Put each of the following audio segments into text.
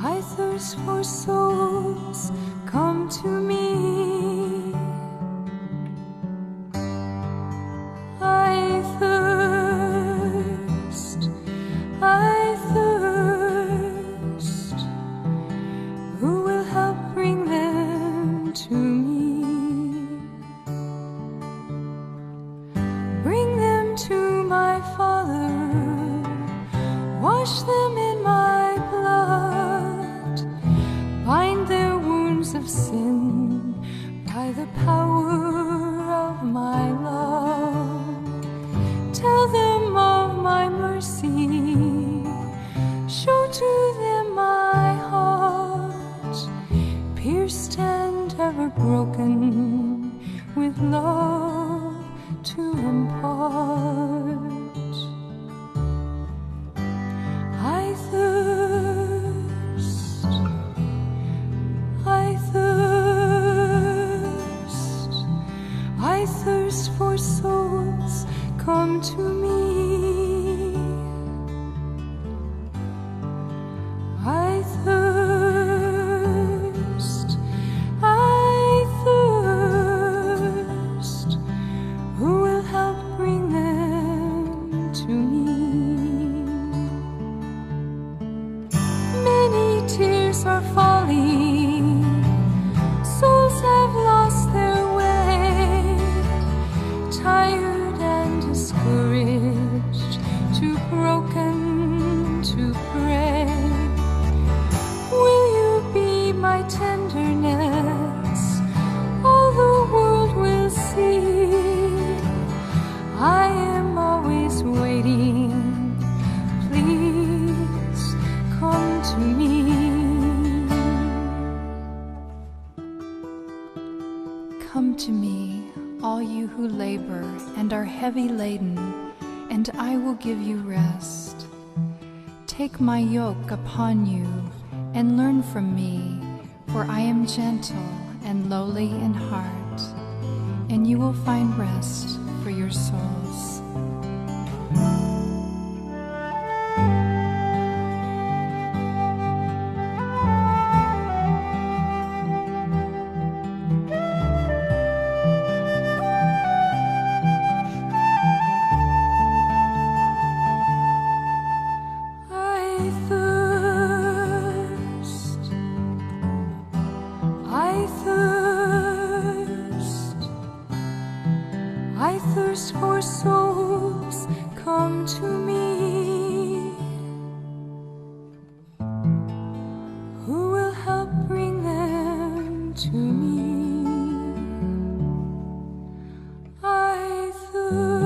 I thirst for souls, come to me. I thirst, I thirst. Who will help bring them to me? Bring them to my Father, wash them in my blood, bind their wounds of sin by the power of my love. Tell them of my mercy, show to them my heart, pierced and ever broken, with love to impart. I thirst, I thirst, I thirst for souls, come to me. I thirst, I thirst. Who will help bring them to me? Many tears are falling, souls have lost their way, tired and discouraged, too broken to pray. Will you be my tenderness? All the world will see. I am always waiting. Please come to me. Come to me, all you who labor and are heavy laden, and I will give you rest. Take my yoke upon you and learn from me, for I am gentle and lowly in heart, and you will find rest for your souls. I thirst, I thirst, I thirst for souls, come to me. Who will help bring them to me? I thirst.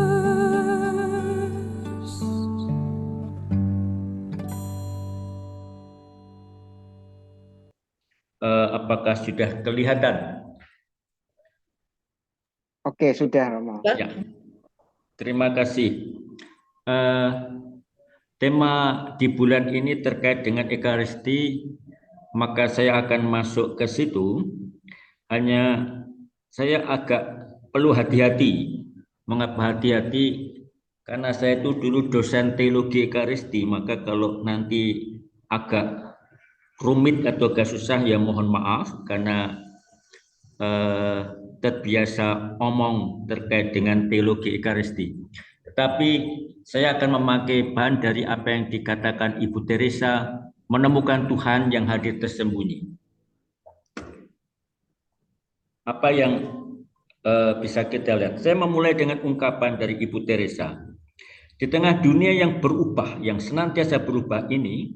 Apakah sudah kelihatan? Oke, sudah, Romo. Ya, terima kasih. Tema di bulan ini terkait dengan Ekaristi, maka saya akan masuk ke situ. Hanya saya agak perlu hati-hati. Mengapa hati-hati? Karena saya itu dulu dosen teologi Ekaristi, maka kalau nanti agak rumit atau agak susah ya mohon maaf, karena terbiasa omong terkait dengan teologi Ekaristi. Tetapi saya akan memakai bahan dari apa yang dikatakan Ibu Teresa, menemukan Tuhan yang hadir tersembunyi. Apa yang bisa kita lihat? Saya memulai dengan ungkapan dari Ibu Teresa. Di tengah dunia yang berubah, yang senantiasa berubah ini,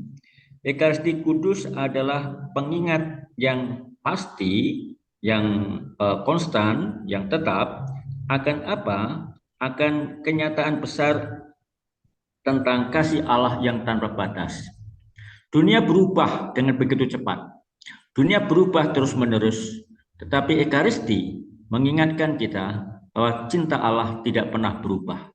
Ekaristi Kudus adalah pengingat yang pasti, yang konstan, yang tetap akan apa? Akan kenyataan besar tentang kasih Allah yang tanpa batas. Dunia berubah dengan begitu cepat. Dunia berubah terus-menerus, tetapi Ekaristi mengingatkan kita bahwa cinta Allah tidak pernah berubah.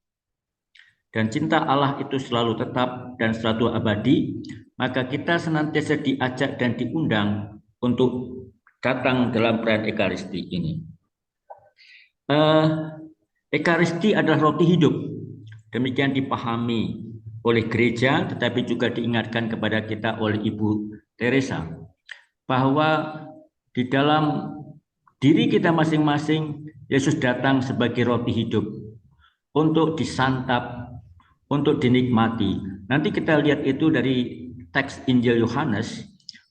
dan cinta Allah itu selalu tetap dan selalu abadi, maka kita senantiasa diajak dan diundang untuk datang dalam perayaan Ekaristi ini. Ekaristi adalah roti hidup. Demikian dipahami oleh gereja, tetapi juga diingatkan kepada kita oleh Ibu Teresa, bahwa di dalam diri kita masing-masing, Yesus datang sebagai roti hidup untuk disantap, untuk dinikmati. Nanti kita lihat itu dari teks Injil Yohanes,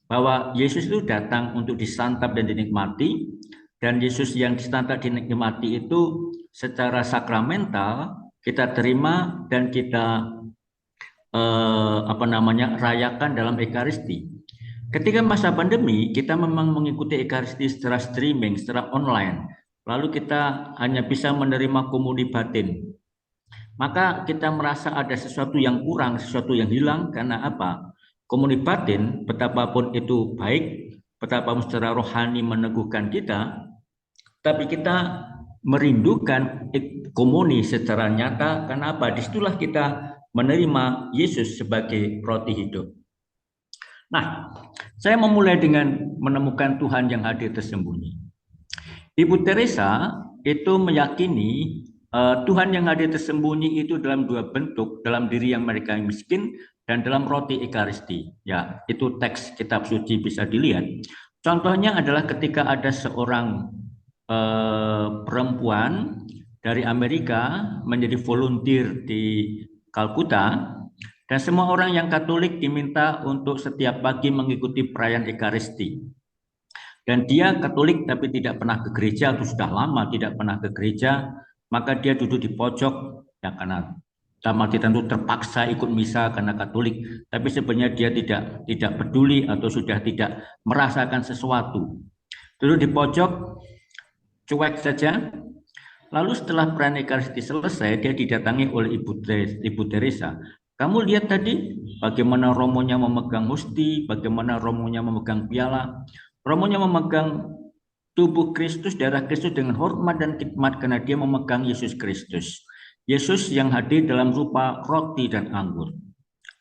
bahwa Yesus itu datang untuk disantap dan dinikmati, dan Yesus yang disantap dan dinikmati itu secara sakramental kita terima dan kita rayakan dalam Ekaristi. Ketika masa pandemi, kita memang mengikuti Ekaristi secara streaming, secara online. Lalu kita hanya bisa menerima komuni batin. Maka kita merasa ada sesuatu yang kurang, sesuatu yang hilang. Karena apa? Komuni batin, betapapun itu baik, betapapun secara rohani meneguhkan kita, tapi kita merindukan komuni secara nyata. Karena apa? Disitulah kita menerima Yesus sebagai roti hidup. Nah, saya memulai dengan menemukan Tuhan yang hadir tersembunyi. Ibu Teresa itu meyakini Tuhan yang hadir tersembunyi itu dalam dua bentuk, dalam diri yang mereka miskin dan dalam roti Ekaristi. Ya, itu teks kitab suci bisa dilihat. Contohnya adalah ketika ada seorang perempuan dari Amerika menjadi volunteer di Kalkuta. Dan semua orang yang Katolik diminta untuk setiap pagi mengikuti perayaan Ekaristi. Dan dia Katolik tapi tidak pernah ke gereja, atau sudah lama tidak pernah ke gereja, maka dia duduk di pojok, ya karena tentu terpaksa ikut misa karena Katolik, tapi sebenarnya dia tidak peduli atau sudah tidak merasakan sesuatu. Duduk di pojok, cuek saja. Lalu setelah perayaan Ekaristi selesai, dia didatangi oleh Ibu Teresa. Kamu lihat tadi bagaimana romonya memegang hosti, bagaimana romonya memegang piala. Romonya memegang tubuh Kristus, darah Kristus dengan hormat dan khidmat karena dia memegang Yesus Kristus. Yesus yang hadir dalam rupa roti dan anggur.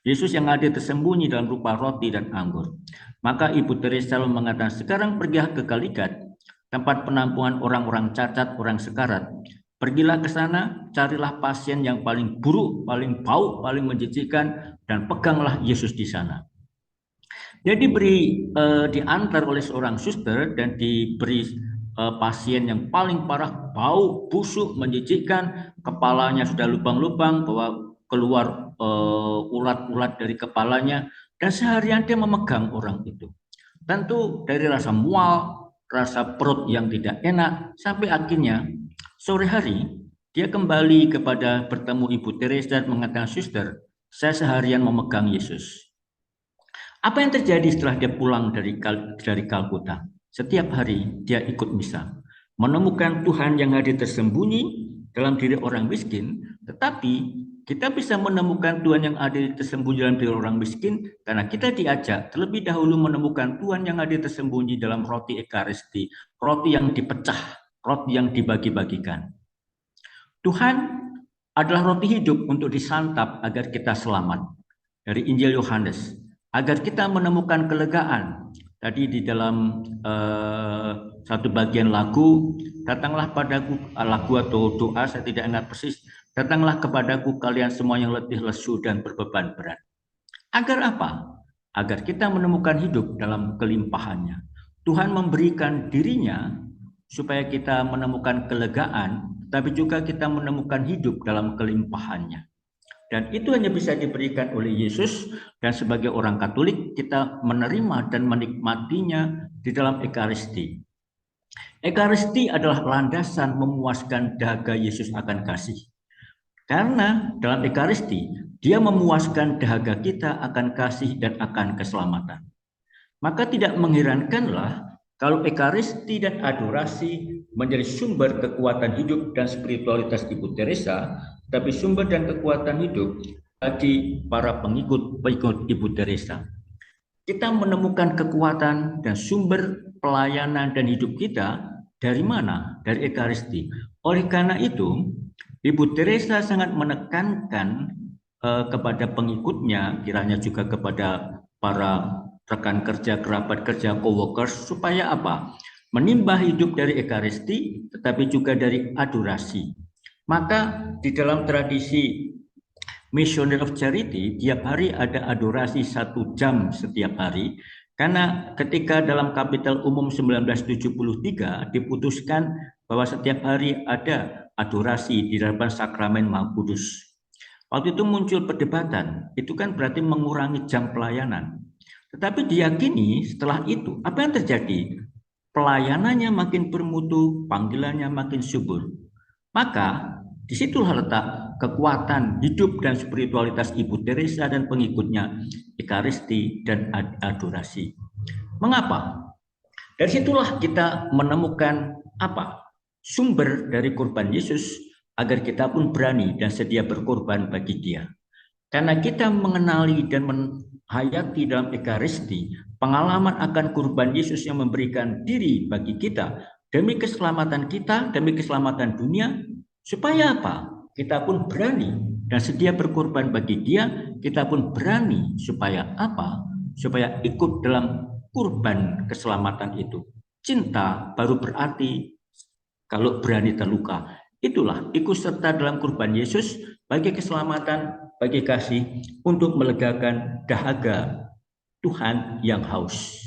Yesus yang hadir tersembunyi dalam rupa roti dan anggur. Maka Ibu Teresa mengatakan, sekarang pergilah ke Kalikat, tempat penampungan orang-orang cacat, orang sekarat. Pergilah ke sana, carilah pasien yang paling buruk, paling bau, paling menjijikkan, dan peganglah Yesus di sana. Dia diantar oleh seorang suster dan diberi pasien yang paling parah, bau, busuk, menjijikkan, kepalanya sudah lubang-lubang, bahwa keluar ulat-ulat dari kepalanya, dan seharian dia memegang orang itu. Tentu dari rasa mual, rasa perut yang tidak enak, sampai akhirnya sore hari, dia kembali bertemu Ibu Teresa dan mengatakan, suster, saya seharian memegang Yesus. Apa yang terjadi setelah dia pulang dari Kalkuta? Setiap hari dia ikut misa, menemukan Tuhan yang hadir tersembunyi dalam diri orang miskin, tetapi kita bisa menemukan Tuhan yang hadir tersembunyi dalam diri orang miskin karena kita diajak terlebih dahulu menemukan Tuhan yang hadir tersembunyi dalam roti Ekaristi, roti yang dipecah, roti yang dibagi-bagikan. Tuhan adalah roti hidup untuk disantap agar kita selamat. Dari Injil Yohanes, agar kita menemukan kelegaan. Tadi di dalam satu bagian lagu, datanglah padaku, lagu atau doa, saya tidak ingat persis, datanglah kepadaku kalian semua yang letih, lesu, dan berbeban berat. Agar apa? Agar kita menemukan hidup dalam kelimpahannya. Tuhan memberikan dirinya supaya kita menemukan kelegaan, tapi juga kita menemukan hidup dalam kelimpahannya. Dan itu hanya bisa diberikan oleh Yesus, dan sebagai orang Katolik kita menerima dan menikmatinya di dalam Ekaristi. Ekaristi adalah landasan memuaskan dahaga Yesus akan kasih. Karena dalam Ekaristi, dia memuaskan dahaga kita akan kasih dan akan keselamatan. Maka tidak mengherankanlah kalau Ekaristi dan adorasi menjadi sumber kekuatan hidup dan spiritualitas Ibu Teresa, tapi sumber dan kekuatan hidup bagi para pengikut Ibu Teresa. Kita menemukan kekuatan dan sumber pelayanan dan hidup kita dari mana? Dari Ekaristi. Oleh karena itu, Ibu Teresa sangat menekankan kepada pengikutnya, kiranya juga kepada para rekan kerja, kerabat kerja, coworkers, supaya apa? Menimba hidup dari Ekaristi, tetapi juga dari adorasi. Maka di dalam tradisi Missionary of Charity, tiap hari ada adorasi 1 jam setiap hari, karena ketika dalam Kapital Umum 1973 diputuskan bahwa setiap hari ada adorasi di hadapan Sakramen Maha Kudus. Waktu itu muncul perdebatan, itu kan berarti mengurangi jam pelayanan. Tetapi diyakini setelah itu, apa yang terjadi? Pelayanannya makin bermutu, panggilannya makin subur. Maka disitulah letak kekuatan hidup dan spiritualitas Ibu Teresa dan pengikutnya, Ekaristi dan adorasi. Mengapa? Dari situlah kita menemukan apa? Sumber dari kurban Yesus agar kita pun berani dan sedia berkorban bagi Dia. Karena kita mengenali dan menghayati dalam Ekaristi pengalaman akan kurban Yesus yang memberikan diri bagi kita demi keselamatan kita, demi keselamatan dunia, supaya apa? Kita pun berani dan sedia berkorban bagi Dia, kita pun berani supaya apa? Supaya ikut dalam kurban keselamatan itu. Cinta baru berarti kalau berani terluka. Itulah ikut serta dalam kurban Yesus bagi keselamatan, bagi kasih, untuk melegakan dahaga Tuhan yang haus.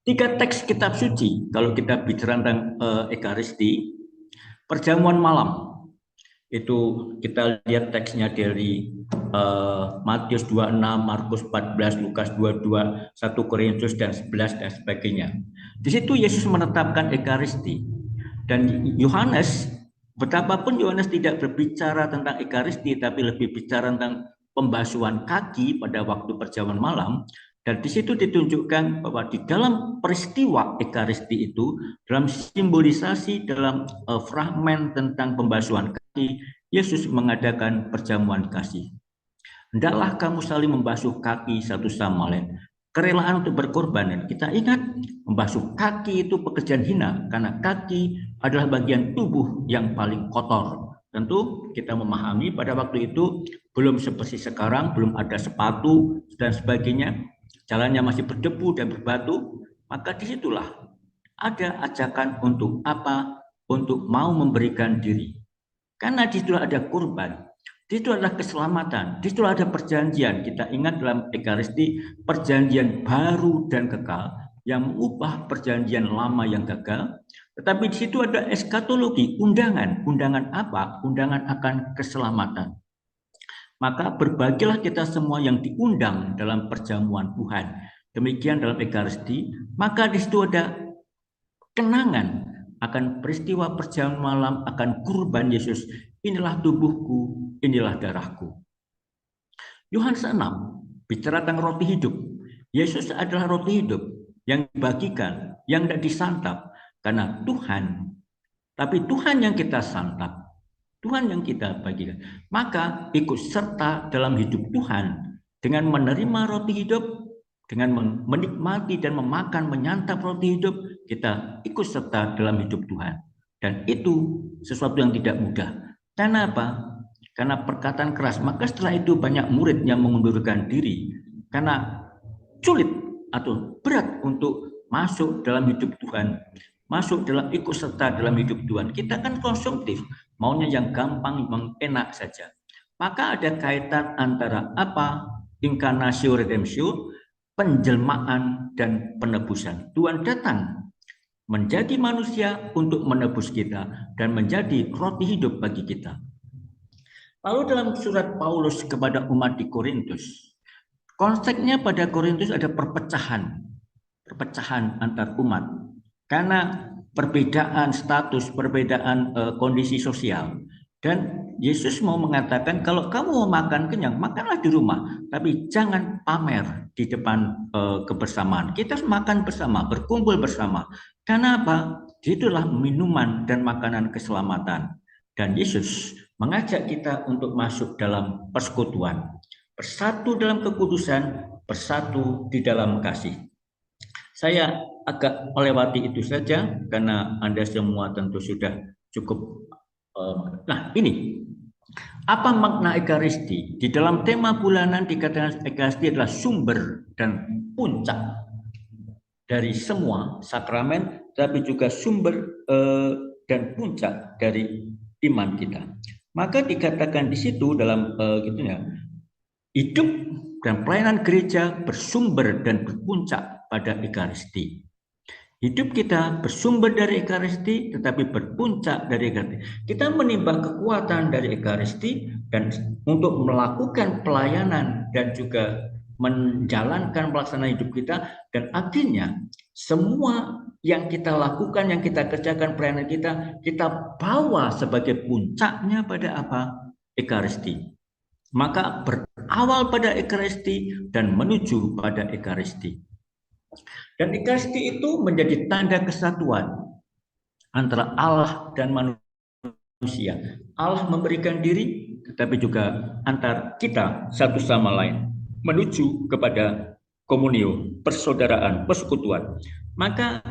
3 teks kitab suci, kalau kita bicara tentang Ekaristi, perjamuan malam, itu kita lihat teksnya dari Matius 26, Markus 14, Lukas 22, 1 Korintus dan 11 dan sebagainya. Di situ Yesus menetapkan Ekaristi. Dan Yohanes, betapapun Yohanes tidak berbicara tentang Ekaristi, tapi lebih bicara tentang pembasuhan kaki pada waktu perjamuan malam. Dan di situ ditunjukkan bahwa di dalam peristiwa Ekaristi itu, dalam simbolisasi, dalam fragmen tentang pembasuhan kaki, Yesus mengadakan perjamuan kasih. Hendaklah kamu saling membasuh kaki satu sama lain. Kerelaan untuk berkorban. Dan kita ingat, membasuh kaki itu pekerjaan hina, karena kaki adalah bagian tubuh yang paling kotor. Tentu kita memahami pada waktu itu belum seperti sekarang, belum ada sepatu dan sebagainya, jalannya masih berdebu dan berbatu. Maka disitulah ada ajakan untuk apa? Untuk mau memberikan diri. Karena disitulah ada kurban. Di situ adalah keselamatan, di situ ada perjanjian. Kita ingat dalam Ekaristi, perjanjian baru dan kekal yang mengubah perjanjian lama yang gagal. Tetapi di situ ada eskatologi, undangan. Undangan apa? Undangan akan keselamatan. Maka berbagilah kita semua yang diundang dalam perjamuan Tuhan. Demikian dalam Ekaristi, maka di situ ada kenangan akan peristiwa perjamuan malam, akan kurban Yesus. Inilah tubuhku, inilah darahku. Yohanes 6 bicara tentang roti hidup. Yesus adalah roti hidup yang dibagikan, yang tidak disantap. Karena Tuhan, tapi Tuhan yang kita santap, Tuhan yang kita bagikan. Maka ikut serta dalam hidup Tuhan dengan menerima roti hidup, dengan menikmati dan memakan, menyantap roti hidup, kita ikut serta dalam hidup Tuhan. Dan itu sesuatu yang tidak mudah. Karena apa? Karena perkataan keras. Maka setelah itu banyak murid yang mengundurkan diri. Karena sulit atau berat untuk masuk dalam hidup Tuhan. Masuk dalam ikut serta dalam hidup Tuhan. Kita kan konsumtif. Maunya yang gampang, yang enak saja. Maka ada kaitan antara apa? Inkarnasio redemptio, penjelmaan dan penebusan. Tuhan datang menjadi manusia untuk menebus kita dan menjadi roti hidup bagi kita. Lalu dalam surat Paulus kepada umat di Korintus, konsepnya pada Korintus ada perpecahan antar umat karena perbedaan status, perbedaan kondisi sosial. Dan Yesus mau mengatakan kalau kamu mau makan kenyang, makanlah di rumah, tapi jangan pamer di depan kebersamaan. Kita harus makan bersama, berkumpul bersama. Karena apa? Itulah minuman dan makanan keselamatan. Dan Yesus mengajak kita untuk masuk dalam persekutuan, bersatu dalam kekudusan, bersatu di dalam kasih. Saya agak melewati itu saja karena Anda semua tentu sudah cukup Nah, ini apa makna Ekaristi? Di dalam tema bulanan dikatakan Ekaristi adalah sumber dan puncak dari semua sakramen, tapi juga sumber dan puncak dari iman kita. Maka dikatakan di situ dalam hidup dan pelayanan gereja bersumber dan berpuncak pada Ekaristi. Hidup kita bersumber dari Ekaristi, tetapi berpuncak dari Ekaristi. Kita menimba kekuatan dari Ekaristi dan untuk melakukan pelayanan dan juga menjalankan pelaksanaan hidup kita, dan akhirnya semua yang kita lakukan, yang kita kerjakan pelayanan kita bawa sebagai puncaknya pada apa? Ekaristi. Maka berawal pada Ekaristi dan menuju pada Ekaristi. Dan Ekaristi itu menjadi tanda kesatuan antara Allah dan manusia. Allah memberikan diri, tetapi juga antar kita satu sama lain menuju kepada komunio, persaudaraan, persekutuan. Maka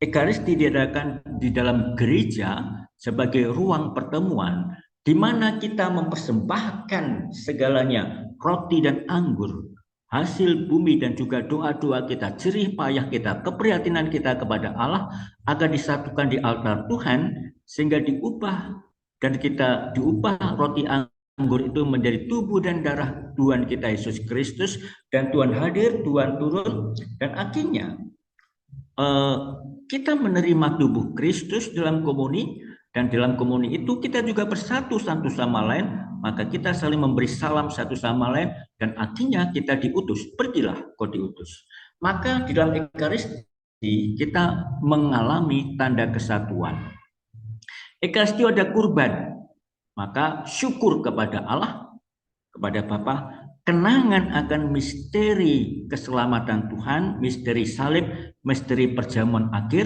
Ekaristi diadakan di dalam gereja sebagai ruang pertemuan di mana kita mempersembahkan segalanya, roti dan anggur, hasil bumi dan juga doa-doa kita, jerih payah kita, keprihatinan kita kepada Allah agar disatukan di altar Tuhan sehingga diubah dan kita diubah roti anggur itu menjadi tubuh dan darah Tuhan kita Yesus Kristus, dan Tuhan hadir, Tuhan turun, dan akhirnya kita menerima tubuh Kristus dalam komuni, dan dalam komuni itu kita juga bersatu satu sama lain, maka kita saling memberi salam satu sama lain, dan akhirnya kita diutus, pergilah kau diutus. Maka di dalam Ekaristi kita mengalami tanda kesatuan. Ekaristi ada kurban, maka syukur kepada Allah, kepada Bapa, kenangan akan misteri keselamatan Tuhan, misteri salib, misteri perjamuan akhir,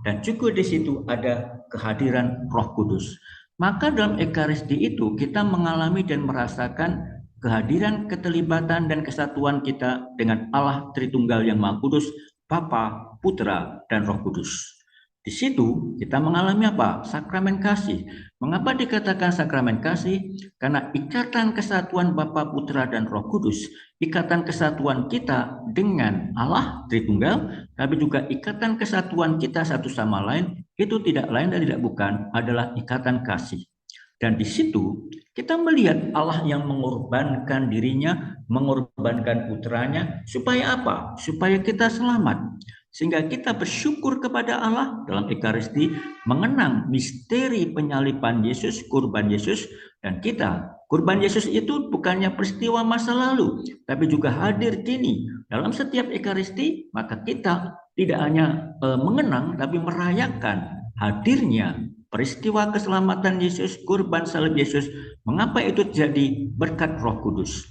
dan juga di situ ada kehadiran Roh Kudus. Maka dalam Ekaristi itu kita mengalami dan merasakan kehadiran, keterlibatan, dan kesatuan kita dengan Allah Tritunggal yang Maha Kudus, Bapa, Putra, dan Roh Kudus. Di situ kita mengalami apa? Sakramen kasih. Mengapa dikatakan sakramen kasih? Karena ikatan kesatuan Bapa, Putra, dan Roh Kudus, ikatan kesatuan kita dengan Allah Tritunggal, tapi juga ikatan kesatuan kita satu sama lain, itu tidak lain dan tidak bukan adalah ikatan kasih. Dan di situ kita melihat Allah yang mengorbankan dirinya, mengorbankan putranya, supaya apa? Supaya kita selamat. Sehingga kita bersyukur kepada Allah dalam Ekaristi, mengenang misteri penyaliban Yesus, kurban Yesus, dan kita. Kurban Yesus itu bukannya peristiwa masa lalu, tapi juga hadir kini. Dalam setiap Ekaristi, maka kita tidak hanya mengenang, tapi merayakan hadirnya peristiwa keselamatan Yesus, kurban salib Yesus. Mengapa itu jadi berkat Roh Kudus?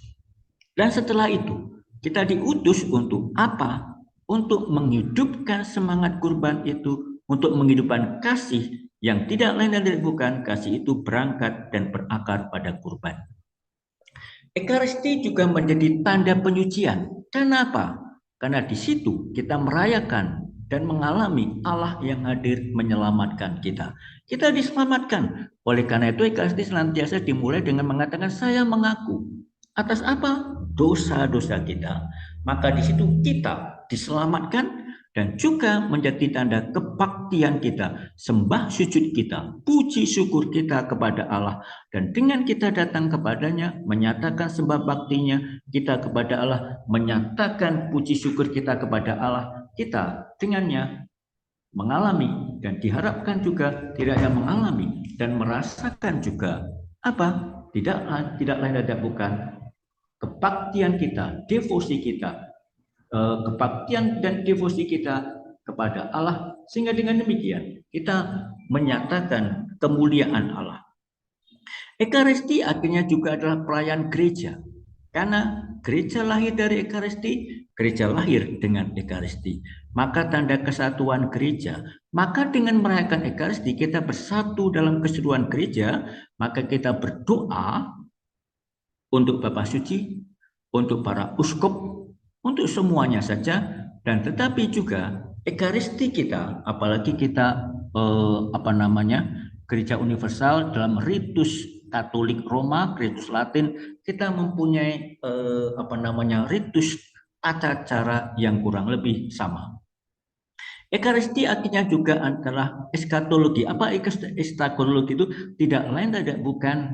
Dan setelah itu, kita diutus untuk apa? Untuk menghidupkan semangat kurban itu, untuk menghidupkan kasih yang tidak lain dan tidak bukan, kasih itu berangkat dan berakar pada kurban. Ekaristi juga menjadi tanda penyucian. Kenapa? Karena di situ kita merayakan dan mengalami Allah yang hadir menyelamatkan kita. Kita diselamatkan. Oleh karena itu Ekaristi senantiasa dimulai dengan mengatakan saya mengaku. Atas apa? Dosa-dosa kita. Maka di situ kita diselamatkan dan juga menjadi tanda kebaktian kita, sembah sujud kita, puji syukur kita kepada Allah. Dan dengan kita datang kepadanya, menyatakan sembah baktinya kita kepada Allah, menyatakan puji syukur kita kepada Allah, kita dengannya mengalami dan diharapkan juga tidak hanya mengalami dan merasakan juga apa? Tidak lain dan bukan kebaktian kita, devosi kita, kebaktian dan devosi kita kepada Allah, sehingga dengan demikian kita menyatakan kemuliaan Allah. Ekaristi akhirnya juga adalah pelayan gereja, karena gereja lahir dari Ekaristi, gereja lahir dengan Ekaristi. Maka tanda kesatuan gereja, maka dengan merayakan Ekaristi kita bersatu dalam keseluruhan gereja, maka kita berdoa untuk Bapak Suci, untuk para uskup, untuk semuanya saja, dan tetapi juga Ekaristi kita, apalagi kita gereja universal, dalam ritus Katolik Roma, ritus Latin, kita mempunyai ritus tata cara yang kurang lebih sama. Ekaristi artinya juga adalah eskatologi. Apa eskatologi itu? Tidak lain tidak bukan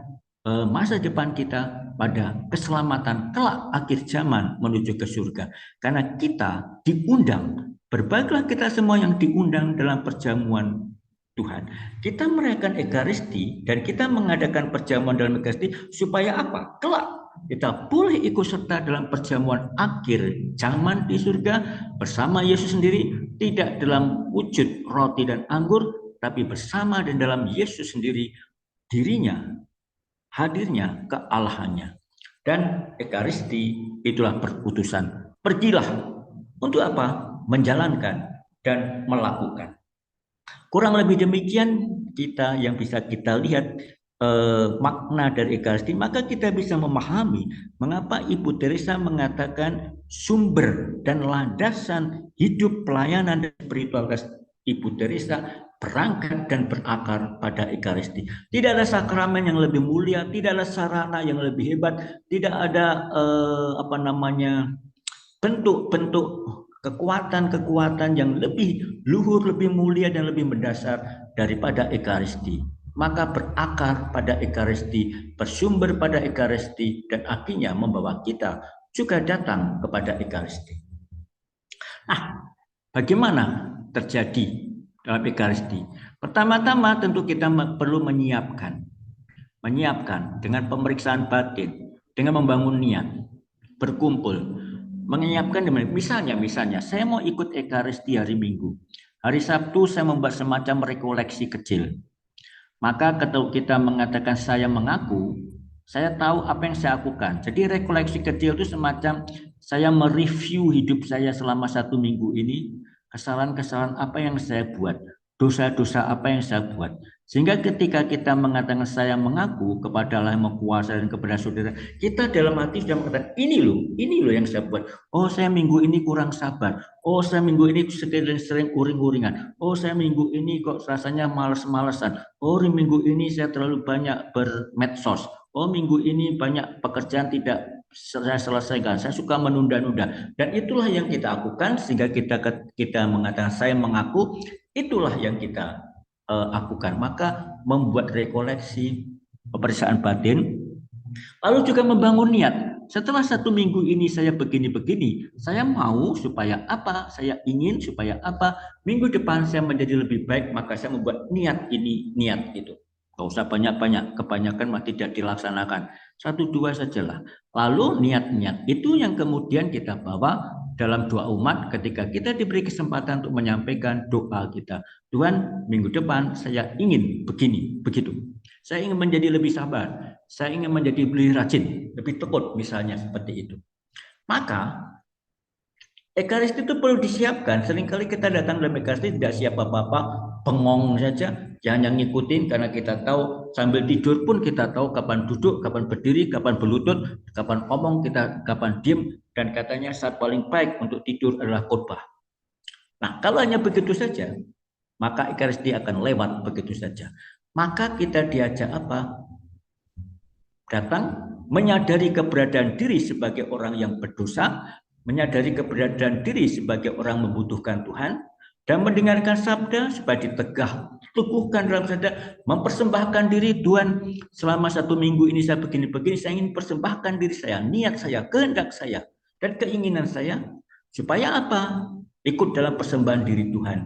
masa depan kita pada keselamatan kelak akhir zaman menuju ke surga. Karena kita diundang, berbaiklah kita semua yang diundang dalam perjamuan Tuhan. Kita merayakan Ekaristi dan kita mengadakan perjamuan dalam Ekaristi supaya apa? Kelak kita boleh ikut serta dalam perjamuan akhir zaman di surga bersama Yesus sendiri, tidak dalam wujud roti dan anggur, tapi bersama dan dalam Yesus sendiri, dirinya, hadirnya kealahannya. Dan Ekaristi itulah perutusan. Pergilah. Untuk apa? Menjalankan dan melakukan. Kurang lebih demikian kita yang bisa kita lihat makna dari Ekaristi, maka kita bisa memahami mengapa Ibu Teresa mengatakan sumber dan landasan hidup pelayanan dan spiritualitas Ibu Teresa berangkat dan berakar pada Ekaristi. Tidak ada sakramen yang lebih mulia, tidak ada sarana yang lebih hebat, tidak ada bentuk-bentuk kekuatan-kekuatan yang lebih luhur, lebih mulia dan lebih mendasar daripada Ekaristi. Maka berakar pada Ekaristi, bersumber pada Ekaristi, dan akhirnya membawa kita juga datang kepada Ekaristi. Nah, bagaimana terjadi dalam Ekaristi? Pertama-tama tentu kita perlu menyiapkan dengan pemeriksaan batin, dengan membangun niat, berkumpul, menyiapkan. Misalnya saya mau ikut Ekaristi hari Minggu, hari Sabtu saya membuat semacam rekoleksi kecil. Maka ketika kita mengatakan saya mengaku, saya tahu apa yang saya lakukan. Jadi rekoleksi kecil itu semacam saya mereview hidup saya selama 1 minggu ini, kesalahan-kesalahan apa yang saya buat, dosa-dosa apa yang saya buat. Sehingga ketika kita mengatakan saya mengaku kepada Allah yang Maha Kuasa dan kepada saudara, kita dalam hati sudah mengatakan ini loh yang saya buat. Oh, saya minggu ini kurang sabar. Oh, saya minggu ini sering uring-uringan. Oh, saya minggu ini kok rasanya males-malesan. Oh, minggu ini saya terlalu banyak bermedsos. Oh, minggu ini banyak pekerjaan tidak saya selesaikan. Saya suka menunda-nunda. Dan itulah yang kita lakukan sehingga kita mengatakan saya mengaku, itulah yang kita lakukan. Maka membuat rekoleksi, pemeriksaan batin, lalu juga membangun niat. Setelah 1 minggu ini saya begini-begini, saya mau supaya apa, saya ingin supaya apa, minggu depan saya menjadi lebih baik, maka saya membuat niat ini, niat itu. Gak usah banyak-banyak, kebanyakan mah tidak dilaksanakan. 1-2 sajalah. Lalu niat-niat itu yang kemudian kita bawa dalam doa umat ketika kita diberi kesempatan untuk menyampaikan doa kita. Tuhan, minggu depan saya ingin begini, begitu. Saya ingin menjadi lebih sabar. Saya ingin menjadi lebih rajin, lebih tekun, misalnya seperti itu. Maka Ekaristi itu perlu disiapkan. Seringkali kita datang dalam Ekaristi tidak siap apa-apa, bengong saja, hanya ngikutin karena kita tahu sambil tidur pun kita tahu kapan duduk, kapan berdiri, kapan berlutut, kapan ngomong, kapan diam, dan katanya saat paling baik untuk tidur adalah khotbah. Nah, kalau hanya begitu saja, maka Ekaristi akan lewat begitu saja. Maka kita diajak apa? Datang, menyadari keberadaan diri sebagai orang yang berdosa, menyadari keberadaan diri sebagai orang membutuhkan Tuhan, dan mendengarkan sabda supaya ditegah, teguhkan dalam sabda, mempersembahkan diri. Tuhan, selama 1 minggu ini saya begini-begini, saya ingin persembahkan diri saya, niat saya, kehendak saya, dan keinginan saya, supaya apa? Ikut dalam persembahan diri Tuhan.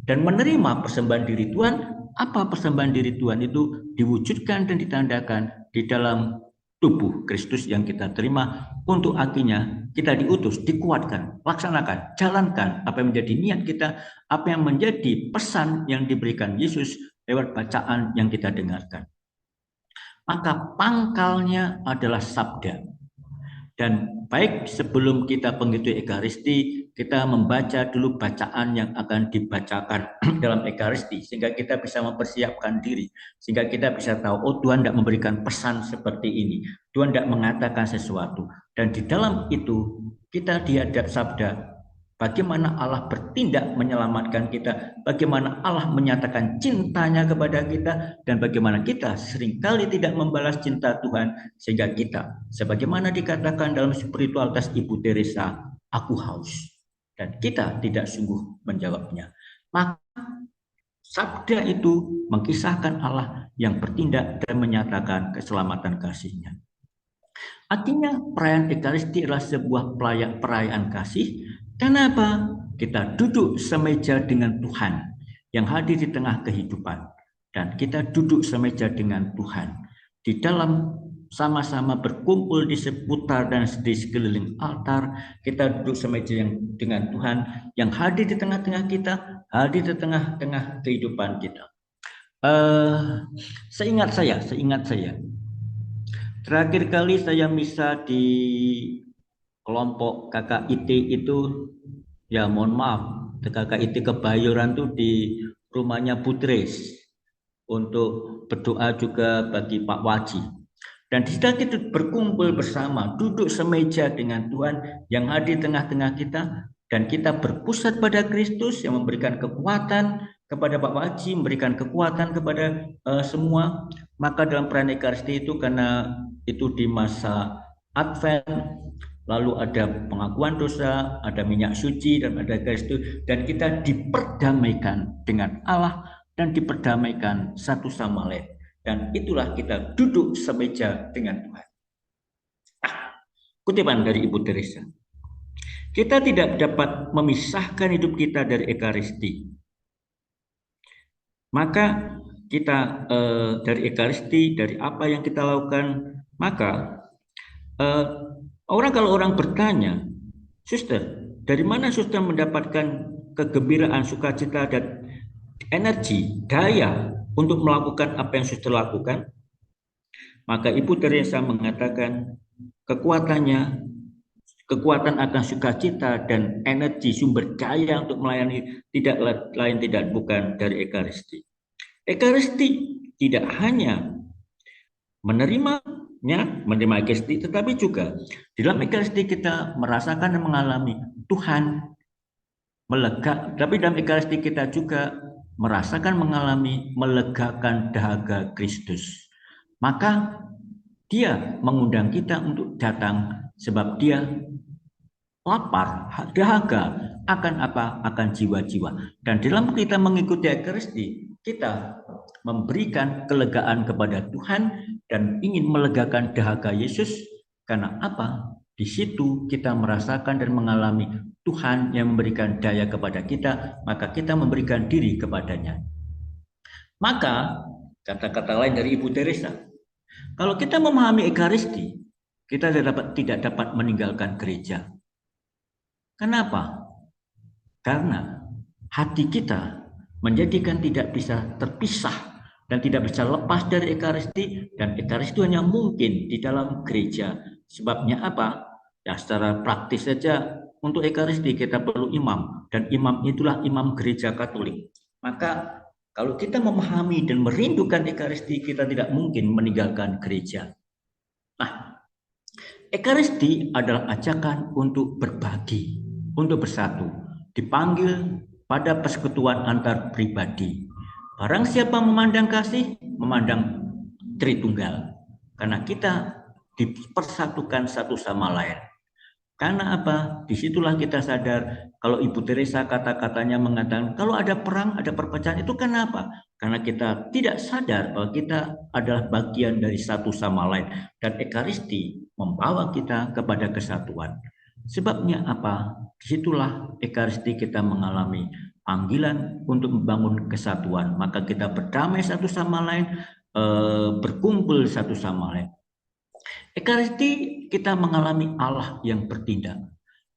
Dan menerima persembahan diri Tuhan. Apa persembahan diri Tuhan itu? Diwujudkan dan ditandakan di dalam tubuh Kristus yang kita terima, untuk akhirnya kita diutus, dikuatkan, laksanakan, jalankan apa yang menjadi niat kita, apa yang menjadi pesan yang diberikan Yesus lewat bacaan yang kita dengarkan. Maka pangkalnya adalah sabda. Dan baik sebelum kita mengikuti Ekaristi, kita membaca dulu bacaan yang akan dibacakan dalam Ekaristi, sehingga kita bisa mempersiapkan diri, sehingga kita bisa tahu, oh Tuhan tidak memberikan pesan seperti ini, Tuhan tidak mengatakan sesuatu. Dan di dalam itu kita dihadap sabda, bagaimana Allah bertindak menyelamatkan kita, bagaimana Allah menyatakan cintanya kepada kita, dan bagaimana kita seringkali tidak membalas cinta Tuhan, sehingga kita, sebagaimana dikatakan dalam spiritualitas Ibu Teresa, aku haus, dan kita tidak sungguh menjawabnya. Maka sabda itu mengisahkan Allah yang bertindak dan menyatakan keselamatan kasih-Nya. Artinya perayaan Ekaristi adalah sebuah perayaan kasih. Kenapa? Kita duduk semeja dengan Tuhan yang hadir di tengah kehidupan. Dan kita duduk semeja dengan Tuhan. Di dalam sama-sama berkumpul di seputar dan di sekeliling altar. Kita duduk semeja dengan Tuhan yang hadir di tengah-tengah kita, hadir di tengah-tengah kehidupan kita. Seingat saya, terakhir kali saya misa di kelompok KKIT itu, ya mohon maaf, KKIT Kebayoran itu di rumahnya Putris untuk berdoa juga bagi Pak Waji. Dan di situ kita berkumpul bersama, duduk semeja dengan Tuhan yang hadir di tengah-tengah kita, dan kita berpusat pada Kristus yang memberikan kekuatan kepada Pak Waji, memberikan kekuatan kepada semua. Maka dalam perayaan Ekaristi itu, karena itu di masa Advent, lalu ada pengakuan dosa, ada minyak suci, dan ada Ekaristi, dan kita diperdamaikan dengan Allah dan diperdamaikan satu sama lain. Dan itulah kita duduk semeja dengan Tuhan. Kutipan dari Ibu Teresa. Kita tidak dapat memisahkan hidup kita dari Ekaristi. Maka kita dari Ekaristi, dari apa yang kita lakukan, maka kalau orang bertanya, Suster, dari mana Suster mendapatkan kegembiraan, sukacita, dan energi, daya untuk melakukan apa yang Suster lakukan? Maka Ibu Teresa mengatakan kekuatan akan sukacita dan energi sumber daya untuk melayani tidak lain tidak bukan dari Ekaristi. Ekaristi tidak hanya menerima Ekaristi, tetapi juga di dalam Ekaristi kita merasakan dan mengalami Tuhan melega. Tapi dalam Ekaristi kita juga merasakan, mengalami, melegakan dahaga Kristus. Maka Dia mengundang kita untuk datang sebab Dia lapar, dahaga akan apa? Akan jiwa-jiwa. Dan dalam kita mengikuti Ekaristi, kita memberikan kelegaan kepada Tuhan dan ingin melegakan dahaga Yesus. Karena apa? Di situ kita merasakan dan mengalami Tuhan yang memberikan daya kepada kita, maka kita memberikan diri kepadanya. Maka, kata-kata lain dari Ibu Teresa, kalau kita memahami Ekaristi, kita tidak dapat meninggalkan gereja. Kenapa? Karena hati kita menjadikan tidak bisa terpisah dan tidak bisa lepas dari Ekaristi, dan Ekaristi hanya mungkin di dalam gereja. Sebabnya apa? Ya, secara praktis saja untuk Ekaristi kita perlu imam, dan imam itulah imam gereja Katolik. Maka kalau kita memahami dan merindukan Ekaristi, kita tidak mungkin meninggalkan gereja. Nah, Ekaristi adalah ajakan untuk berbagi, untuk bersatu, dipanggil pada persekutuan antar pribadi. Barang siapa memandang kasih, memandang Tritunggal. Karena kita dipersatukan satu sama lain. Karena apa? Disitulah kita sadar, kalau Ibu Teresa kata-katanya mengatakan, kalau ada perang, ada perpecahan, itu kenapa? Karena kita tidak sadar bahwa kita adalah bagian dari satu sama lain. Dan Ekaristi membawa kita kepada kesatuan. Sebabnya apa? Disitulah Ekaristi kita mengalami panggilan untuk membangun kesatuan. Maka kita berdamai satu sama lain, berkumpul satu sama lain. Ekaristi kita mengalami Allah yang bertindak.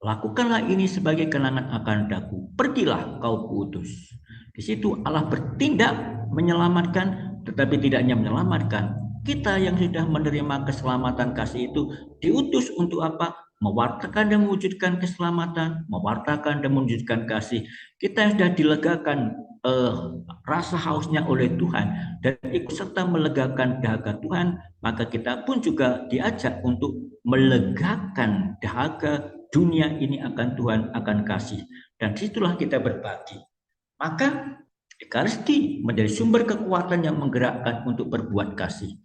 Lakukanlah ini sebagai kenangan akan daku. Pergilah kau kuutus. Di situ Allah bertindak menyelamatkan, tetapi tidak hanya menyelamatkan. Kita yang sudah menerima keselamatan kasih itu diutus untuk apa? Mewartakan dan mewujudkan keselamatan, mewartakan dan mewujudkan kasih. Kita yang sudah dilegakan rasa hausnya oleh Tuhan dan ikut serta melegakan dahaga Tuhan, maka kita pun juga diajak untuk melegakan dahaga dunia ini akan Tuhan akan kasih. Dan disitulah kita berbagi. Maka Ekaristi menjadi sumber kekuatan yang menggerakkan untuk berbuat kasih.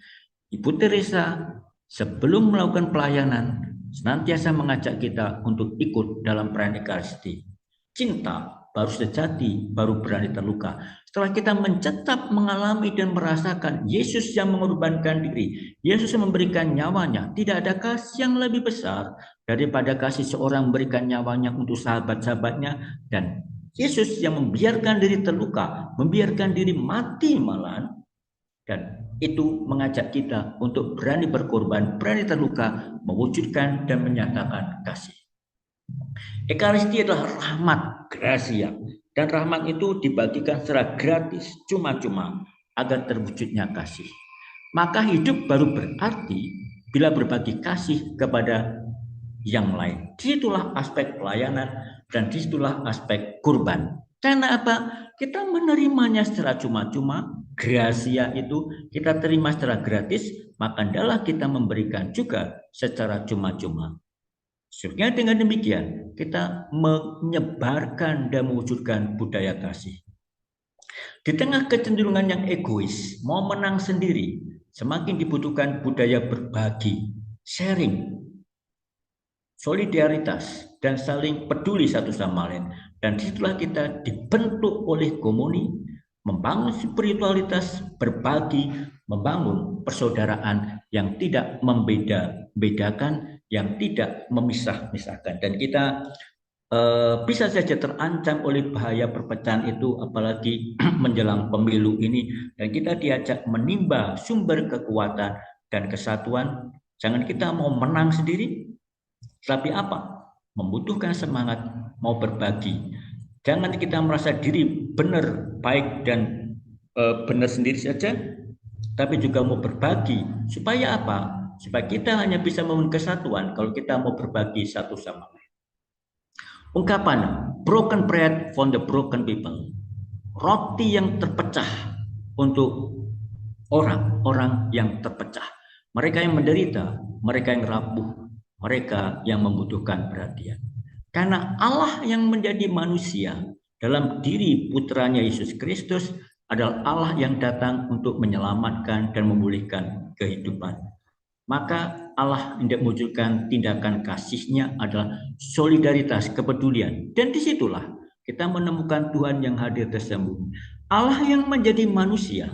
Ibu Teresa sebelum melakukan pelayanan senantiasa mengajak kita untuk ikut dalam perayaan Ekaristi. Cinta baru sejati, baru berani terluka. Setelah kita mencetap, mengalami dan merasakan Yesus yang mengorbankan diri, Yesus yang memberikan nyawanya, tidak ada kasih yang lebih besar daripada kasih seorang memberikan nyawanya untuk sahabat-sahabatnya, dan Yesus yang membiarkan diri terluka, membiarkan diri mati malahan, dan itu mengajak kita untuk berani berkorban, berani terluka, mewujudkan dan menyatakan kasih. Ekaristi adalah rahmat, gracia, dan rahmat itu dibagikan secara gratis, cuma-cuma, agar terwujudnya kasih. Maka hidup baru berarti bila berbagi kasih kepada yang lain. Disitulah aspek pelayanan dan disitulah aspek kurban. Karena apa? Kita menerimanya secara cuma-cuma, gracia itu kita terima secara gratis, maka hendaklah kita memberikan juga secara cuma-cuma. Sebenarnya dengan demikian kita menyebarkan dan mewujudkan budaya kasih. Di tengah kecenderungan yang egois, mau menang sendiri, semakin dibutuhkan budaya berbagi, sharing, solidaritas, dan saling peduli satu sama lain. Dan disitulah kita dibentuk oleh komuni, membangun spiritualitas, berbagi, membangun persaudaraan yang tidak membeda-bedakan, yang tidak memisah-misahkan. Dan kita bisa saja terancam oleh bahaya perpecahan itu, apalagi menjelang pemilu ini, dan kita diajak menimba sumber kekuatan dan kesatuan. Jangan kita mau menang sendiri, tapi apa? Membutuhkan semangat, mau berbagi. Jangan kita merasa diri benar, baik dan benar sendiri saja, tapi juga mau berbagi. Supaya apa? Supaya kita hanya bisa membangun kesatuan kalau kita mau berbagi satu sama lain. Ungkapan broken bread for the broken people, roti yang terpecah untuk orang-orang yang terpecah, mereka yang menderita, mereka yang rapuh, mereka yang membutuhkan perhatian. Karena Allah yang menjadi manusia dalam diri putranya Yesus Kristus adalah Allah yang datang untuk menyelamatkan dan memulihkan kehidupan. Maka Allah hendak mewujudkan tindakan kasih-Nya adalah solidaritas, kepedulian. Dan disitulah kita menemukan Tuhan yang hadir tersembunyi. Allah yang menjadi manusia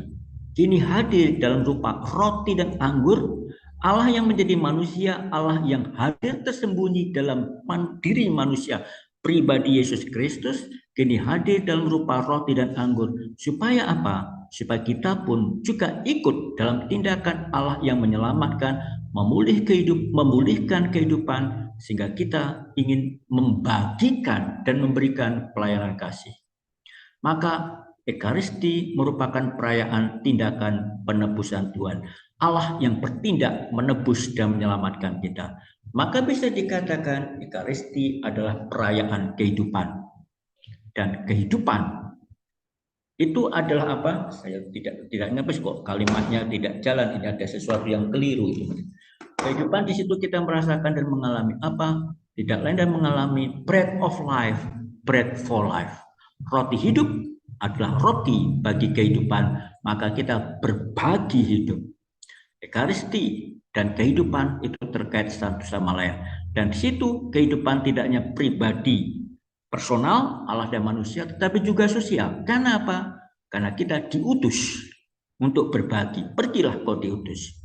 kini hadir dalam rupa roti dan anggur. Allah yang menjadi manusia, Allah yang hadir tersembunyi dalam diri manusia, pribadi Yesus Kristus, kini hadir dalam rupa roti dan anggur. Supaya apa? Supaya kita pun juga ikut dalam tindakan Allah yang menyelamatkan, memulihkan kehidupan, sehingga kita ingin membagikan dan memberikan pelayanan kasih. Maka Ekaristi merupakan perayaan tindakan penebusan Tuhan. Allah yang bertindak menebus dan menyelamatkan kita. Maka bisa dikatakan Ekaristi adalah perayaan kehidupan. Dan kehidupan itu adalah apa? Saya tidak ngapus kok kalimatnya tidak jalan, ini ada sesuatu yang keliru itu. Kehidupan di situ kita merasakan dan mengalami apa? Tidak lain dan mengalami bread of life, bread for life. Roti hidup adalah roti bagi kehidupan, maka kita berbagi hidup. Ekaristi dan kehidupan itu terkait satu sama lain. Dan di situ kehidupan tidak hanya pribadi, personal, Allah dan manusia, tetapi juga sosial. Karena apa? Karena kita diutus untuk berbagi. Pergilah kau diutus.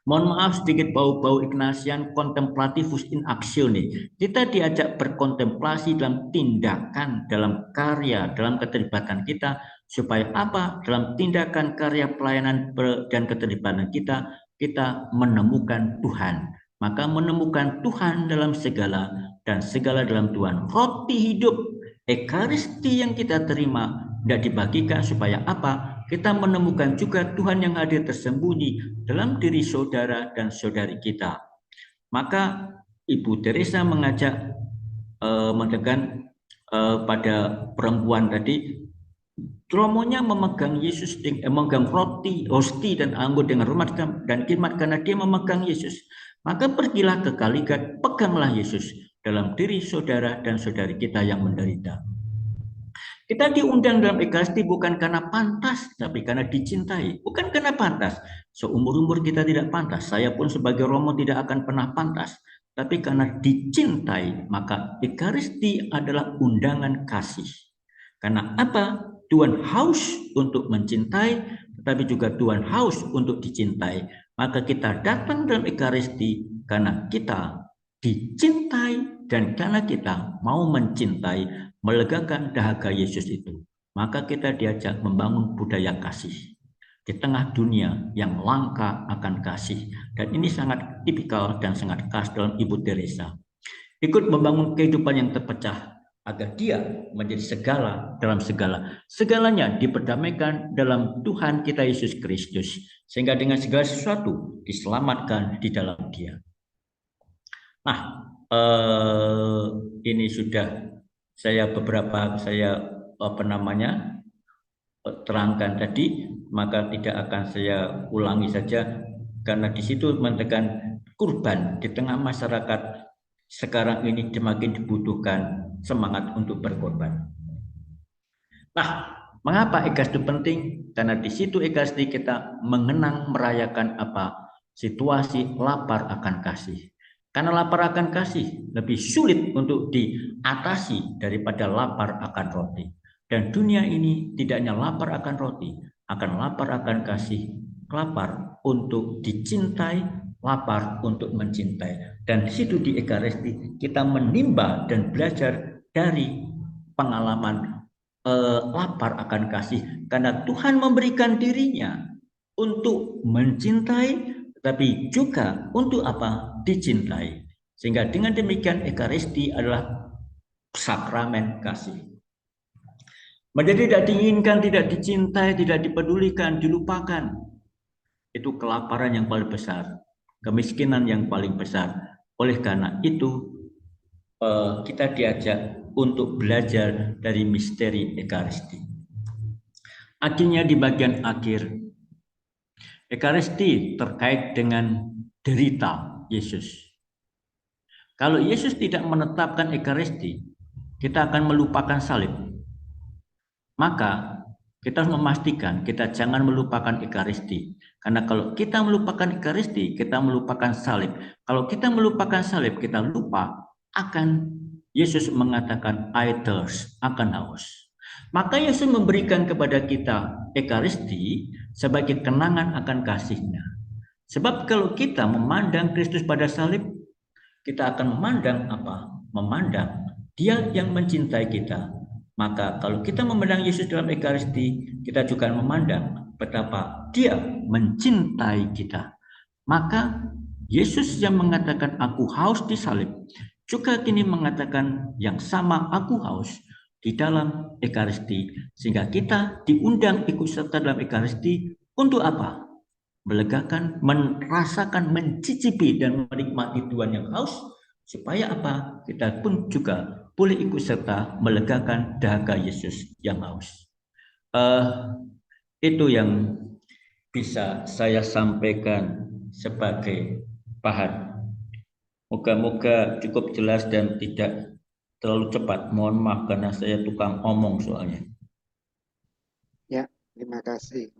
Mohon maaf sedikit bau-bau Ignatian contemplativus in actione. Kita diajak berkontemplasi dalam tindakan, dalam karya, dalam keterlibatan kita. Supaya apa? Dalam tindakan, karya, pelayanan dan keterlibatan kita menemukan Tuhan. Maka menemukan Tuhan dalam segala dan segala dalam Tuhan. Roti hidup, Ekaristi yang kita terima tidak dibagikan supaya apa? Kita menemukan juga Tuhan yang hadir tersembunyi dalam diri saudara dan saudari kita. Maka Ibu Teresa mengajak mendekan pada perempuan tadi, romonya memegang Yesus, memegang roti, hosti dan anggur dengan hormat dan khidmat karena dia memegang Yesus. Maka pergilah ke Kaligat, peganglah Yesus. dalam diri saudara dan saudari kita yang menderita. Kita diundang dalam Ekaristi bukan karena pantas, tapi karena dicintai. Bukan karena pantas. Seumur-umur kita tidak pantas. Saya pun sebagai Romo tidak akan pernah pantas. Tapi karena dicintai, maka Ekaristi adalah undangan kasih. Karena apa? Tuhan haus untuk mencintai, tetapi juga Tuhan haus untuk dicintai. Maka kita datang dalam Ekaristi karena kita dicintai dan karena kita mau mencintai, melegakan dahaga Yesus itu, maka kita diajak membangun budaya kasih di tengah dunia yang langka akan kasih. Dan ini sangat tipikal dan sangat khas dalam Ibu Teresa. Ikut membangun kehidupan yang terpecah agar dia menjadi segala dalam segala. Segalanya diperdamaikan dalam Tuhan kita Yesus Kristus, sehingga dengan segala sesuatu diselamatkan di dalam Dia. Nah, ini sudah saya terangkan tadi, maka tidak akan saya ulangi saja karena di situ menekan kurban di tengah masyarakat sekarang ini semakin dibutuhkan semangat untuk berkorban. Nah, mengapa Ekaristi penting? Karena di situ Ekaristi kita mengenang merayakan apa? Situasi lapar akan kasih. Karena lapar akan kasih lebih sulit untuk diatasi daripada lapar akan roti. Dan dunia ini tidak hanya lapar akan roti, akan lapar akan kasih, lapar untuk dicintai, lapar untuk mencintai. Dan di situ di Ekaristi kita menimba dan belajar dari pengalaman lapar akan kasih. Karena Tuhan memberikan dirinya untuk mencintai, tapi juga untuk apa? Dicintai. Sehingga dengan demikian Ekaristi adalah sakramen kasih. Menjadi tidak diinginkan, tidak dicintai, tidak dipedulikan, dilupakan. Itu kelaparan yang paling besar, kemiskinan yang paling besar. Oleh karena itu, kita diajak untuk belajar dari misteri Ekaristi. Akhirnya di bagian akhir, Ekaristi terkait dengan derita Yesus. Kalau Yesus tidak menetapkan Ekaristi, kita akan melupakan salib. Maka kita harus memastikan kita jangan melupakan Ekaristi. Karena kalau kita melupakan Ekaristi, kita melupakan salib. Kalau kita melupakan salib, kita lupa akan Yesus mengatakan, I thirst, akan haus. Maka Yesus memberikan kepada kita Ekaristi sebagai kenangan akan kasih-Nya. Sebab kalau kita memandang Kristus pada salib, kita akan memandang apa? Memandang Dia yang mencintai kita. Maka kalau kita memandang Yesus dalam Ekaristi, kita juga memandang betapa Dia mencintai kita. Maka Yesus yang mengatakan aku haus di salib, juga kini mengatakan yang sama aku haus di dalam Ekaristi. Sehingga kita diundang ikut serta dalam Ekaristi untuk apa? Melegakan, merasakan, mencicipi dan menikmati Tuhan yang haus, supaya apa? Kita pun juga boleh ikut serta melegakan dahaga Yesus yang haus. Itu yang bisa saya sampaikan sebagai bahan. Moga-moga cukup jelas dan tidak terlalu cepat. Mohon maaf karena saya tukang omong soalnya. Ya, terima kasih.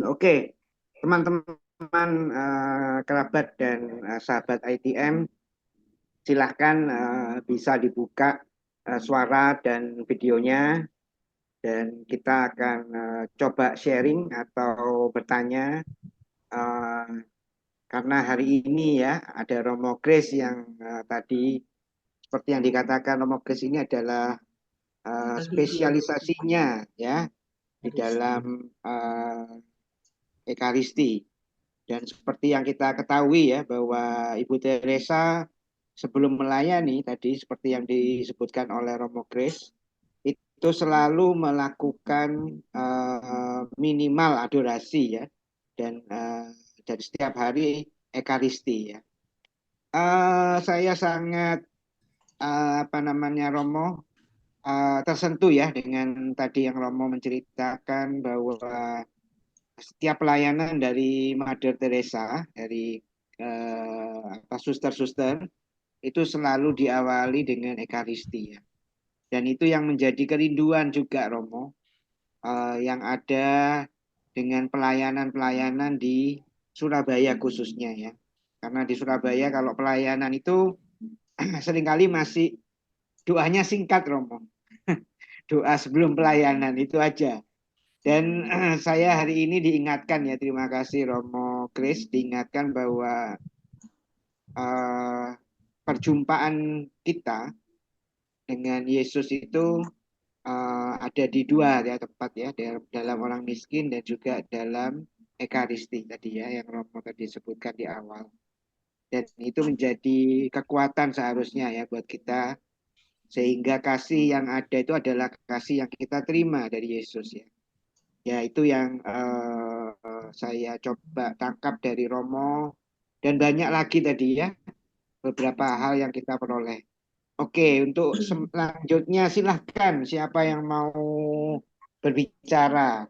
Oke, teman-teman kerabat dan sahabat ITM, silahkan bisa dibuka suara dan videonya, dan kita akan coba sharing atau bertanya, karena hari ini ya ada Romo Grace yang tadi seperti yang dikatakan, Romo Grace ini adalah spesialisasinya ya di dalam Ekaristi. Dan seperti yang kita ketahui ya, bahwa Ibu Teresa sebelum melayani tadi seperti yang disebutkan oleh Romo Grace, itu selalu melakukan minimal adorasi ya, dan dari setiap hari Ekaristi ya. Saya sangat Romo tersentuh ya dengan tadi yang Romo menceritakan bahwa setiap pelayanan dari Mother Teresa, dari suster-suster itu selalu diawali dengan Ekaristi ya. Dan itu yang menjadi kerinduan juga Romo, yang ada dengan pelayanan-pelayanan di Surabaya khususnya ya. Karena di Surabaya kalau pelayanan itu seringkali masih doanya singkat Romo. Doa sebelum pelayanan itu aja. Dan saya hari ini diingatkan ya, terima kasih Romo Kris, diingatkan bahwa perjumpaan kita dengan Yesus itu ada di dua ya tempat ya, dalam orang miskin dan juga dalam Ekaristi tadi ya, yang Romo tadi sebutkan di awal. Dan itu menjadi kekuatan seharusnya ya buat kita, sehingga kasih yang ada itu adalah kasih yang kita terima dari Yesus ya. Ya itu yang saya coba tangkap dari Romo, dan banyak lagi tadi ya beberapa hal yang kita peroleh. Oke, untuk selanjutnya silahkan siapa yang mau berbicara.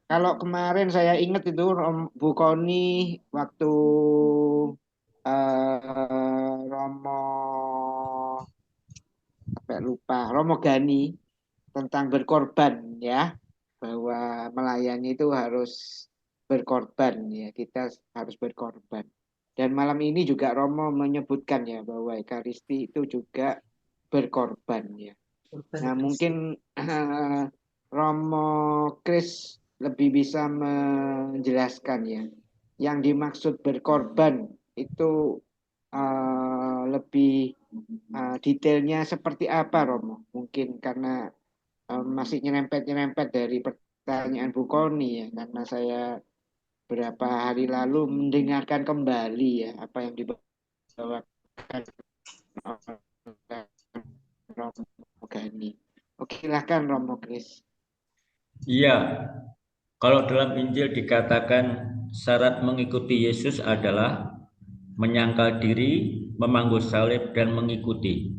Kalau kemarin saya ingat itu Bu Koni waktu Romo Romo Gani tentang berkorban ya, bahwa melayani itu harus berkorban ya, kita harus berkorban. Dan malam ini juga Romo menyebutkan ya bahwa Ekaristi itu juga berkorban ya. Nah mungkin Romo Kris lebih bisa menjelaskan ya, yang dimaksud berkorban itu lebih detailnya seperti apa Romo? Mungkin karena masih nyerempet-nyerempet dari pertanyaan Bu Koni ya, karena saya beberapa hari lalu mendengarkan kembali ya apa yang dibawakan oleh Romo Gani. Oke, silahkan Romo Kris. Iya, kalau dalam Injil dikatakan syarat mengikuti Yesus adalah menyangkal diri, memanggut salib, dan mengikuti.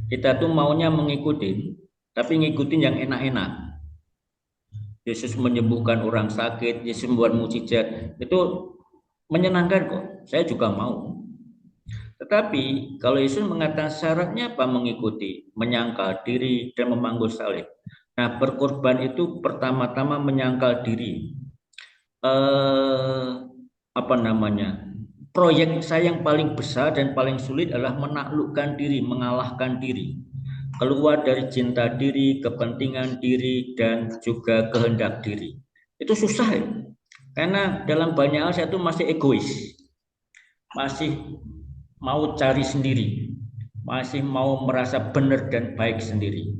Kita tuh maunya mengikuti, tapi ngikutin yang enak-enak. Yesus menyembuhkan orang sakit, Yesus membuat mukjizat, itu menyenangkan kok. Saya juga mau. Tetapi kalau Yesus mengatakan syaratnya apa mengikuti, menyangkal diri dan memanggut salib. Nah, berkorban itu pertama-tama menyangkal diri. Proyek saya yang paling besar dan paling sulit adalah menaklukkan diri, mengalahkan diri. Keluar dari cinta diri, kepentingan diri, dan juga kehendak diri. Itu susah ya. Karena dalam banyak hal saya itu masih egois. Masih mau cari sendiri. Masih mau merasa benar dan baik sendiri.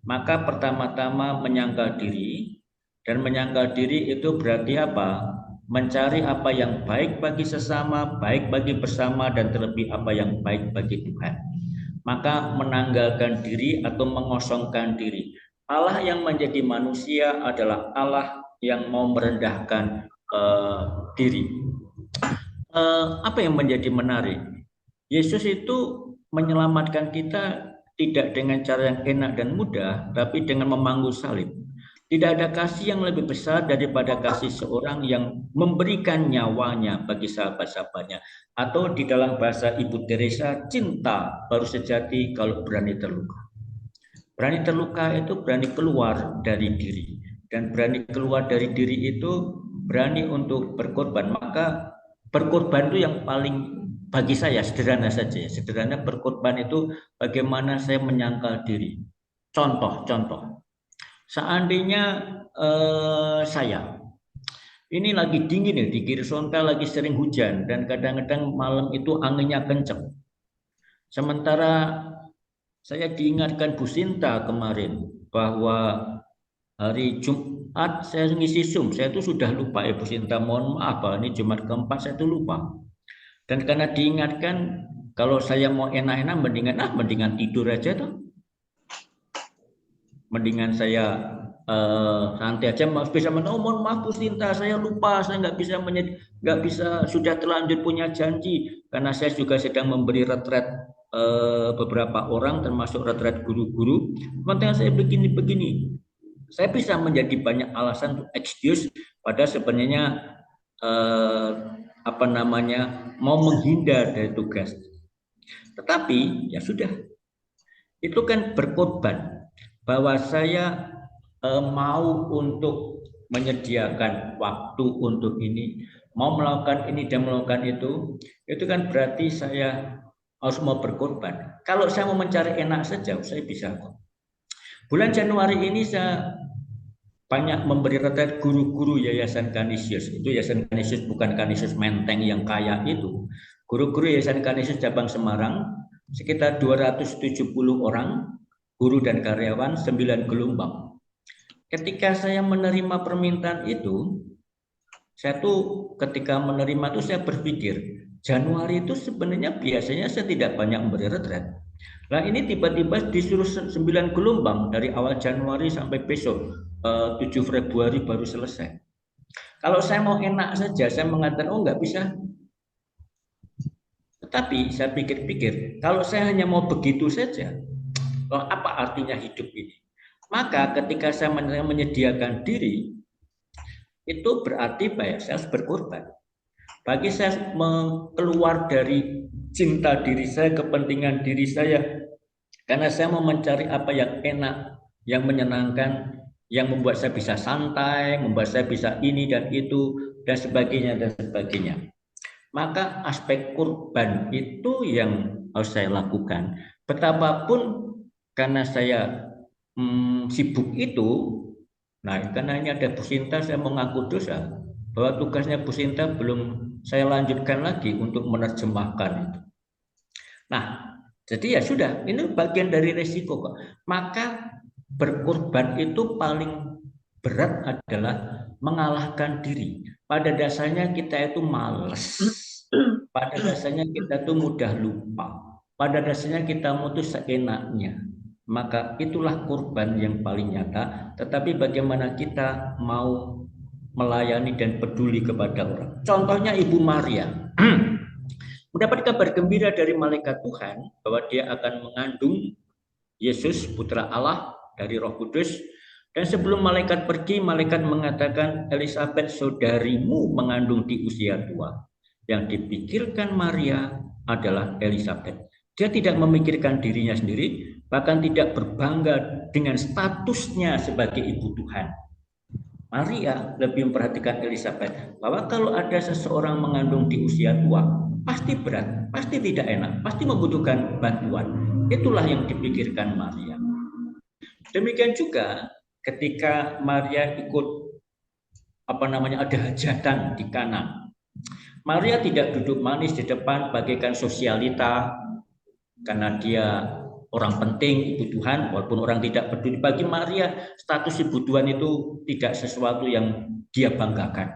Maka pertama-tama menyangkal diri. Dan menyangkal diri itu berarti apa? Mencari apa yang baik bagi sesama, baik bagi bersama, dan terlebih apa yang baik bagi Tuhan. Maka menanggalkan diri atau mengosongkan diri. Allah yang menjadi manusia adalah Allah yang mau merendahkan diri. Apa yang menjadi menarik? Yesus itu menyelamatkan kita tidak dengan cara yang enak dan mudah, tapi dengan memanggul salib. Tidak ada kasih yang lebih besar daripada kasih seorang yang memberikan nyawanya bagi sahabat-sahabatnya. Atau di dalam bahasa Ibu Teresa, cinta baru sejati kalau berani terluka. Berani terluka itu berani keluar dari diri. Dan berani keluar dari diri itu berani untuk berkorban. Maka berkorban itu yang paling bagi saya sederhana saja. Sederhana berkorban itu bagaimana saya menyangkal diri. Contoh. Seandainya saya ini lagi dingin ya, di kiri Sonta lagi sering hujan dan kadang-kadang malam itu anginnya kencang. Sementara saya diingatkan Bu Sinta kemarin bahwa hari Jumat saya ngisi Zoom, saya itu sudah lupa ya Bu Sinta, mohon maaf, ini Jumat keempat saya itu lupa. Dan karena diingatkan kalau saya mau enak-enak mendingan tidur aja tuh. Mendingan saya santai aja, bisa mohon maaf Bu Sinta, saya lupa, saya nggak bisa sudah terlanjur punya janji karena saya juga sedang memberi retret beberapa orang termasuk retret guru-guru. Konten saya begini, saya bisa menjadi banyak alasan untuk excuse pada sebenarnya mau menghindar dari tugas. Tetapi ya sudah, itu kan berkorban bahwa saya mau untuk menyediakan waktu untuk ini, mau melakukan ini dan melakukan itu kan berarti saya harus mau berkorban. Kalau saya mau mencari enak saja, saya bisa kok. Bulan Januari ini saya banyak memberi retret guru-guru Yayasan Kanisius. Itu Yayasan Kanisius bukan Kanisius Menteng yang kaya itu. Guru-guru Yayasan Kanisius cabang Semarang sekitar 270 orang, guru dan karyawan 9 gelombang. Ketika saya menerima permintaan itu, saya tuh ketika menerima itu saya berpikir, Januari itu sebenarnya biasanya saya tidak banyak memberi retret. Nah ini tiba-tiba disuruh 9 gelombang dari awal Januari sampai besok 7 Februari baru selesai. Kalau saya mau enak saja, saya mengatakan oh nggak bisa. Tetapi saya pikir-pikir, kalau saya hanya mau begitu saja, apa artinya hidup ini? Maka ketika saya menyediakan diri, itu berarti saya harus berkorban. Bagi saya keluar dari cinta diri saya, kepentingan diri saya, karena saya mau mencari apa yang enak, yang menyenangkan, yang membuat saya bisa santai, membuat saya bisa ini dan itu, dan sebagainya, dan sebagainya. Maka aspek kurban itu yang harus saya lakukan. Betapapun karena saya sibuk itu, nah karena ini ada Bu Sinta, saya mengaku dosa bahwa tugasnya Bu Sinta belum saya lanjutkan lagi untuk menerjemahkan itu. Nah, jadi ya sudah, ini bagian dari resiko kok. Maka berkorban itu paling berat adalah mengalahkan diri. Pada dasarnya kita itu malas. Pada dasarnya kita itu mudah lupa. Pada dasarnya kita mau itu seenaknya. Maka itulah korban yang paling nyata. Tetapi bagaimana kita mau melayani dan peduli kepada orang. Contohnya Ibu Maria. Mendapat kabar gembira dari malaikat Tuhan bahwa dia akan mengandung Yesus putra Allah dari Roh Kudus. Dan sebelum malaikat pergi, malaikat mengatakan Elizabeth saudarimu mengandung di usia tua. Yang dipikirkan Maria adalah Elizabeth. Dia tidak memikirkan dirinya sendiri, bahkan tidak berbangga dengan statusnya sebagai ibu Tuhan. Maria lebih memperhatikan Elizabeth bahwa kalau ada seseorang mengandung di usia tua, pasti berat, pasti tidak enak, pasti membutuhkan bantuan. Itulah yang dipikirkan Maria. Demikian juga ketika Maria ikut ada hajatan di Kana. Maria tidak duduk manis di depan bagaikan sosialita karena dia orang penting, ibu Tuhan, walaupun orang tidak peduli. Bagi Maria, status ibu Tuhan itu tidak sesuatu yang dia banggakan.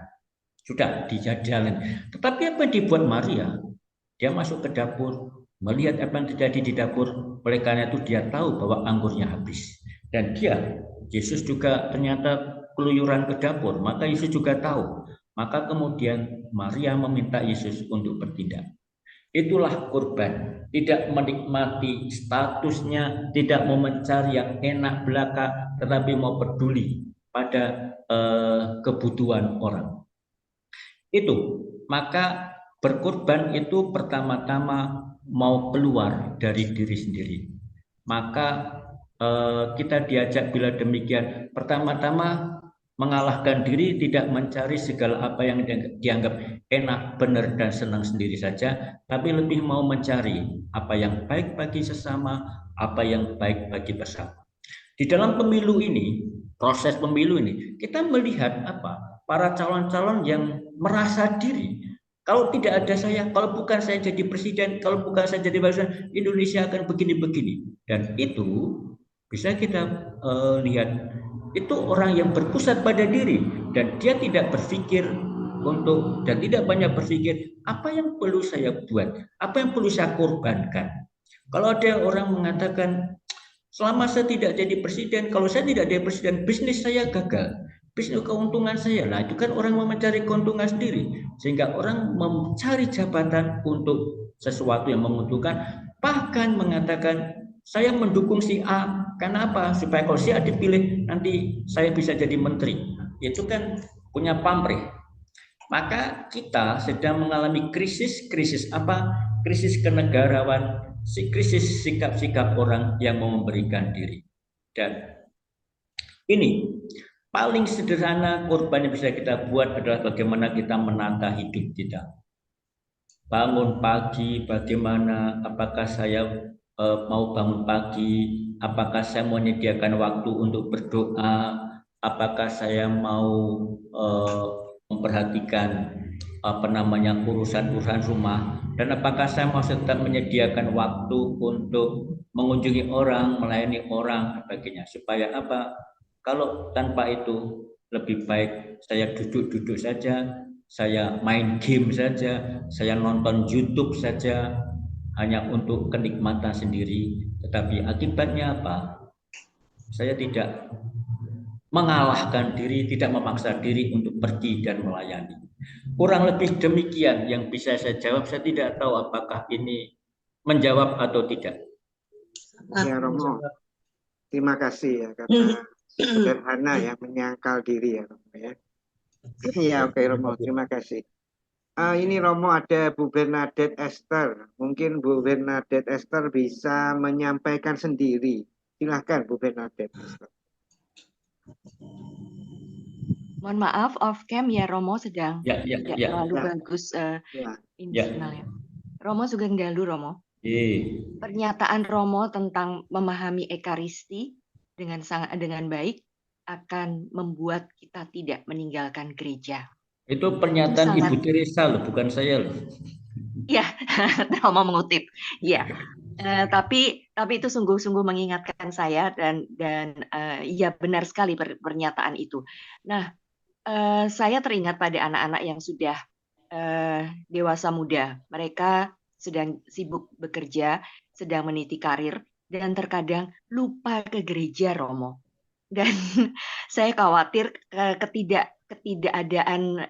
Sudah dijalan. Tetapi apa yang dibuat Maria? Dia masuk ke dapur, melihat apa yang terjadi di dapur. Oleh karena itu dia tahu bahwa anggurnya habis. Dan Yesus juga ternyata keluyuran ke dapur. Maka Yesus juga tahu. Maka kemudian Maria meminta Yesus untuk bertindak. Itulah korban. Tidak menikmati statusnya, tidak mau mencari yang enak belaka, tetapi mau peduli pada kebutuhan orang. Itu, maka berkorban itu pertama-tama mau keluar dari diri sendiri. Maka kita diajak bila demikian, pertama-tama mengalahkan diri, tidak mencari segala apa yang dianggap enak, benar, dan senang sendiri saja, tapi lebih mau mencari apa yang baik bagi sesama, apa yang baik bagi bersama. Di dalam pemilu ini, proses pemilu ini, kita melihat para calon-calon yang merasa diri. Kalau tidak ada saya, kalau bukan saya jadi presiden, kalau bukan saya jadi presiden, Indonesia akan begini-begini. Dan itu bisa kita lihat. Itu orang yang berpusat pada diri dan dia tidak berpikir dan tidak banyak berpikir apa yang perlu saya buat, apa yang perlu saya korbankan. Kalau ada orang mengatakan selama saya tidak jadi presiden, kalau saya tidak jadi presiden, bisnis saya gagal, bisnis keuntungan saya, nah itu kan orang mau mencari keuntungan sendiri, sehingga orang mencari jabatan untuk sesuatu yang menguntungkan, bahkan mengatakan saya mendukung si A, karena apa? Supaya kalau si A dipilih, nanti saya bisa jadi menteri. Itu kan punya pamrih. maka kita sedang mengalami krisis apa? Krisis kenegarawan, krisis sikap-sikap orang yang mau memberikan diri. Dan ini paling sederhana korban yang bisa kita buat adalah bagaimana kita menata hidup kita. Bangun pagi, bagaimana? Apakah saya mau bangun pagi? Apakah saya menyediakan waktu untuk berdoa? Apakah saya mau memperhatikan urusan-urusan rumah? Dan apakah saya mau tetap menyediakan waktu untuk mengunjungi orang, melayani orang, sebagainya? Supaya apa? Kalau tanpa itu lebih baik saya duduk-duduk saja, saya main game saja, saya nonton YouTube saja, hanya untuk kenikmatan sendiri. Tetapi akibatnya apa? Saya tidak mengalahkan diri, tidak memaksa diri untuk pergi dan melayani. Kurang lebih demikian yang bisa saya jawab. Saya tidak tahu apakah ini menjawab atau tidak. Ya Romo, terima kasih ya karena sederhana ya, menyangkal diri ya Romo ya. Ya oke Romo, terima kasih. Ini Romo ada Bu Bernadette Esther. Mungkin Bu Bernadette Esther bisa menyampaikan sendiri. Silahkan Bu Bernadette Esther. Mohon maaf, off cam ya, Romo sedang tidak terlalu bagus sinyalnya. Romo Sugeng Dalu, Romo. Pernyataan Romo tentang memahami Ekaristi dengan baik akan membuat kita tidak meninggalkan gereja. Itu pernyataan Ibu Teresa loh, bukan saya loh. Ya, Romo mengutip. Ya. Tapi itu sungguh-sungguh mengingatkan saya dan ya benar sekali pernyataan itu. Nah, saya teringat pada anak-anak yang sudah dewasa muda. Mereka sedang sibuk bekerja, sedang meniti karir, dan terkadang lupa ke gereja, Romo. Dan saya khawatir ketidakadaan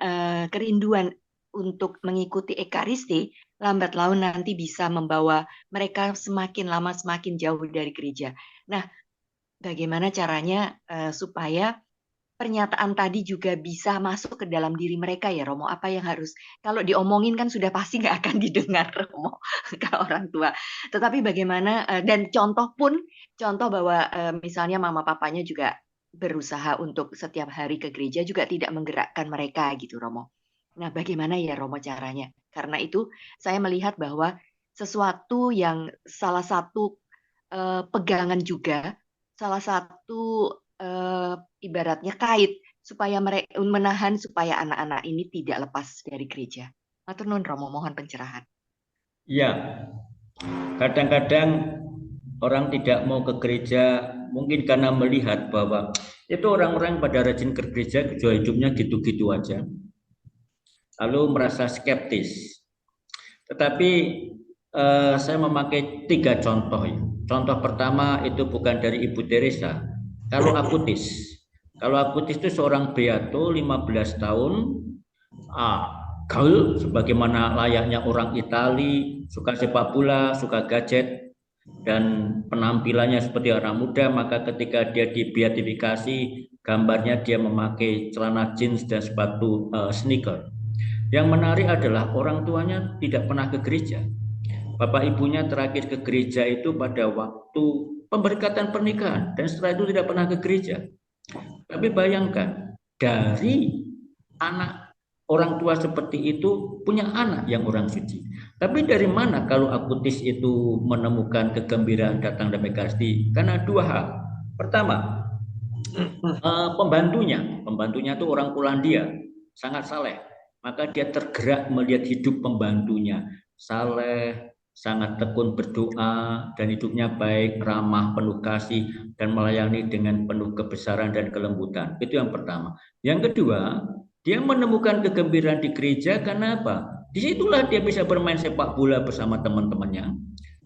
kerinduan untuk mengikuti Ekaristi lambat laun nanti bisa membawa mereka semakin lama semakin jauh dari gereja. Nah, bagaimana caranya supaya pernyataan tadi juga bisa masuk ke dalam diri mereka ya Romo? Apa yang harus, kalau diomongin kan sudah pasti nggak akan didengar Romo ke orang tua. Tetapi bagaimana, dan contoh bahwa misalnya mama papanya juga berusaha untuk setiap hari ke gereja juga tidak menggerakkan mereka gitu Romo. Nah bagaimana ya Romo caranya? Karena itu saya melihat bahwa sesuatu yang salah satu pegangan juga, salah satu ibaratnya kait supaya mereka menahan supaya anak-anak ini tidak lepas dari gereja. Matur nuwun Romo, mohon pencerahan. Ya, kadang-kadang orang tidak mau ke gereja mungkin karena melihat bahwa itu orang-orang pada rajin ke gereja, kecuali hidupnya gitu-gitu aja, lalu merasa skeptis. Tetapi saya memakai 3 contoh ya. Contoh pertama itu bukan dari Ibu Teresa. Kalau Akutis itu seorang beato 15 tahun, gaul sebagaimana layaknya orang Itali, suka sepak bola, suka gadget, dan penampilannya seperti orang muda. Maka ketika dia dibeatifikasi, gambarnya dia memakai celana jeans dan sepatu sneaker. Yang menarik adalah orang tuanya tidak pernah ke gereja. Bapak ibunya terakhir ke gereja itu pada waktu pemberkatan pernikahan, dan setelah itu tidak pernah ke gereja. Tapi bayangkan, dari anak orang tua seperti itu punya anak yang orang suci. Tapi dari mana kalau Akutis itu menemukan kegembiraan datang dari Ekaristi? Karena 2 hal. Pertama, pembantunya itu orang Polandia, sangat saleh. Maka dia tergerak melihat hidup pembantunya, saleh, sangat tekun berdoa, dan hidupnya baik, ramah, penuh kasih, dan melayani dengan penuh kebesaran dan kelembutan. Itu yang pertama. Yang kedua, dia menemukan kegembiraan di gereja karena apa? Disitulah dia bisa bermain sepak bola bersama teman-temannya.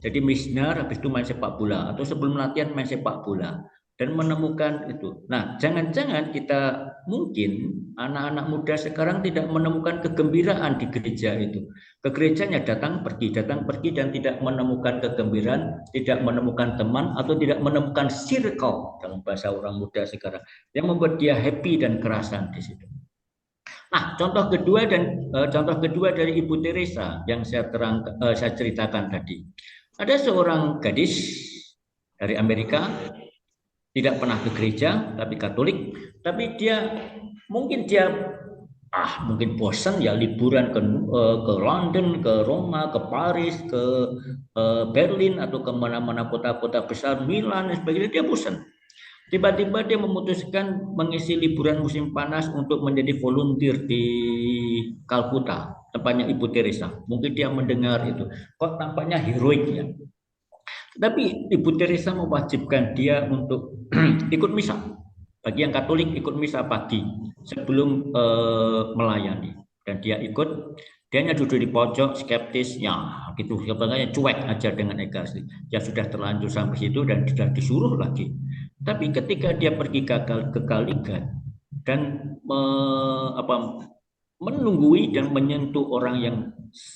Jadi misioner, habis itu main sepak bola, atau sebelum latihan main sepak bola, dan menemukan itu. Nah, jangan-jangan kita mungkin anak-anak muda sekarang tidak menemukan kegembiraan di gereja itu. Ke gerejanya datang pergi, dan tidak menemukan kegembiraan, tidak menemukan teman, atau tidak menemukan circle dalam bahasa orang muda sekarang yang membuat dia happy dan kerasan di situ. Nah, contoh kedua dari Ibu Teresa yang saya ceritakan tadi. Ada seorang gadis dari Amerika, tidak pernah ke gereja, tapi Katolik, tapi mungkin bosan ya liburan ke London, ke Roma, ke Paris, ke Berlin atau ke mana-mana kota-kota besar, Milan dan sebagainya. Dia bosan. Tiba-tiba dia memutuskan mengisi liburan musim panas untuk menjadi volunteer di Kalkuta, tempatnya Ibu Teresa. Mungkin dia mendengar itu, kok tampaknya heroik ya. Tapi Ibu Teresa mewajibkan dia untuk ikut misa. Bagi yang Katolik ikut misa pagi sebelum melayani. Dan dia ikut, dia hanya duduk di pojok skeptis, ya gitu, sebenarnya cuek aja dengan ekaristi. Ya sudah terlanjur sampai situ dan sudah disuruh lagi. Tapi ketika dia pergi ke Kaligat dan menunggui dan menyentuh orang yang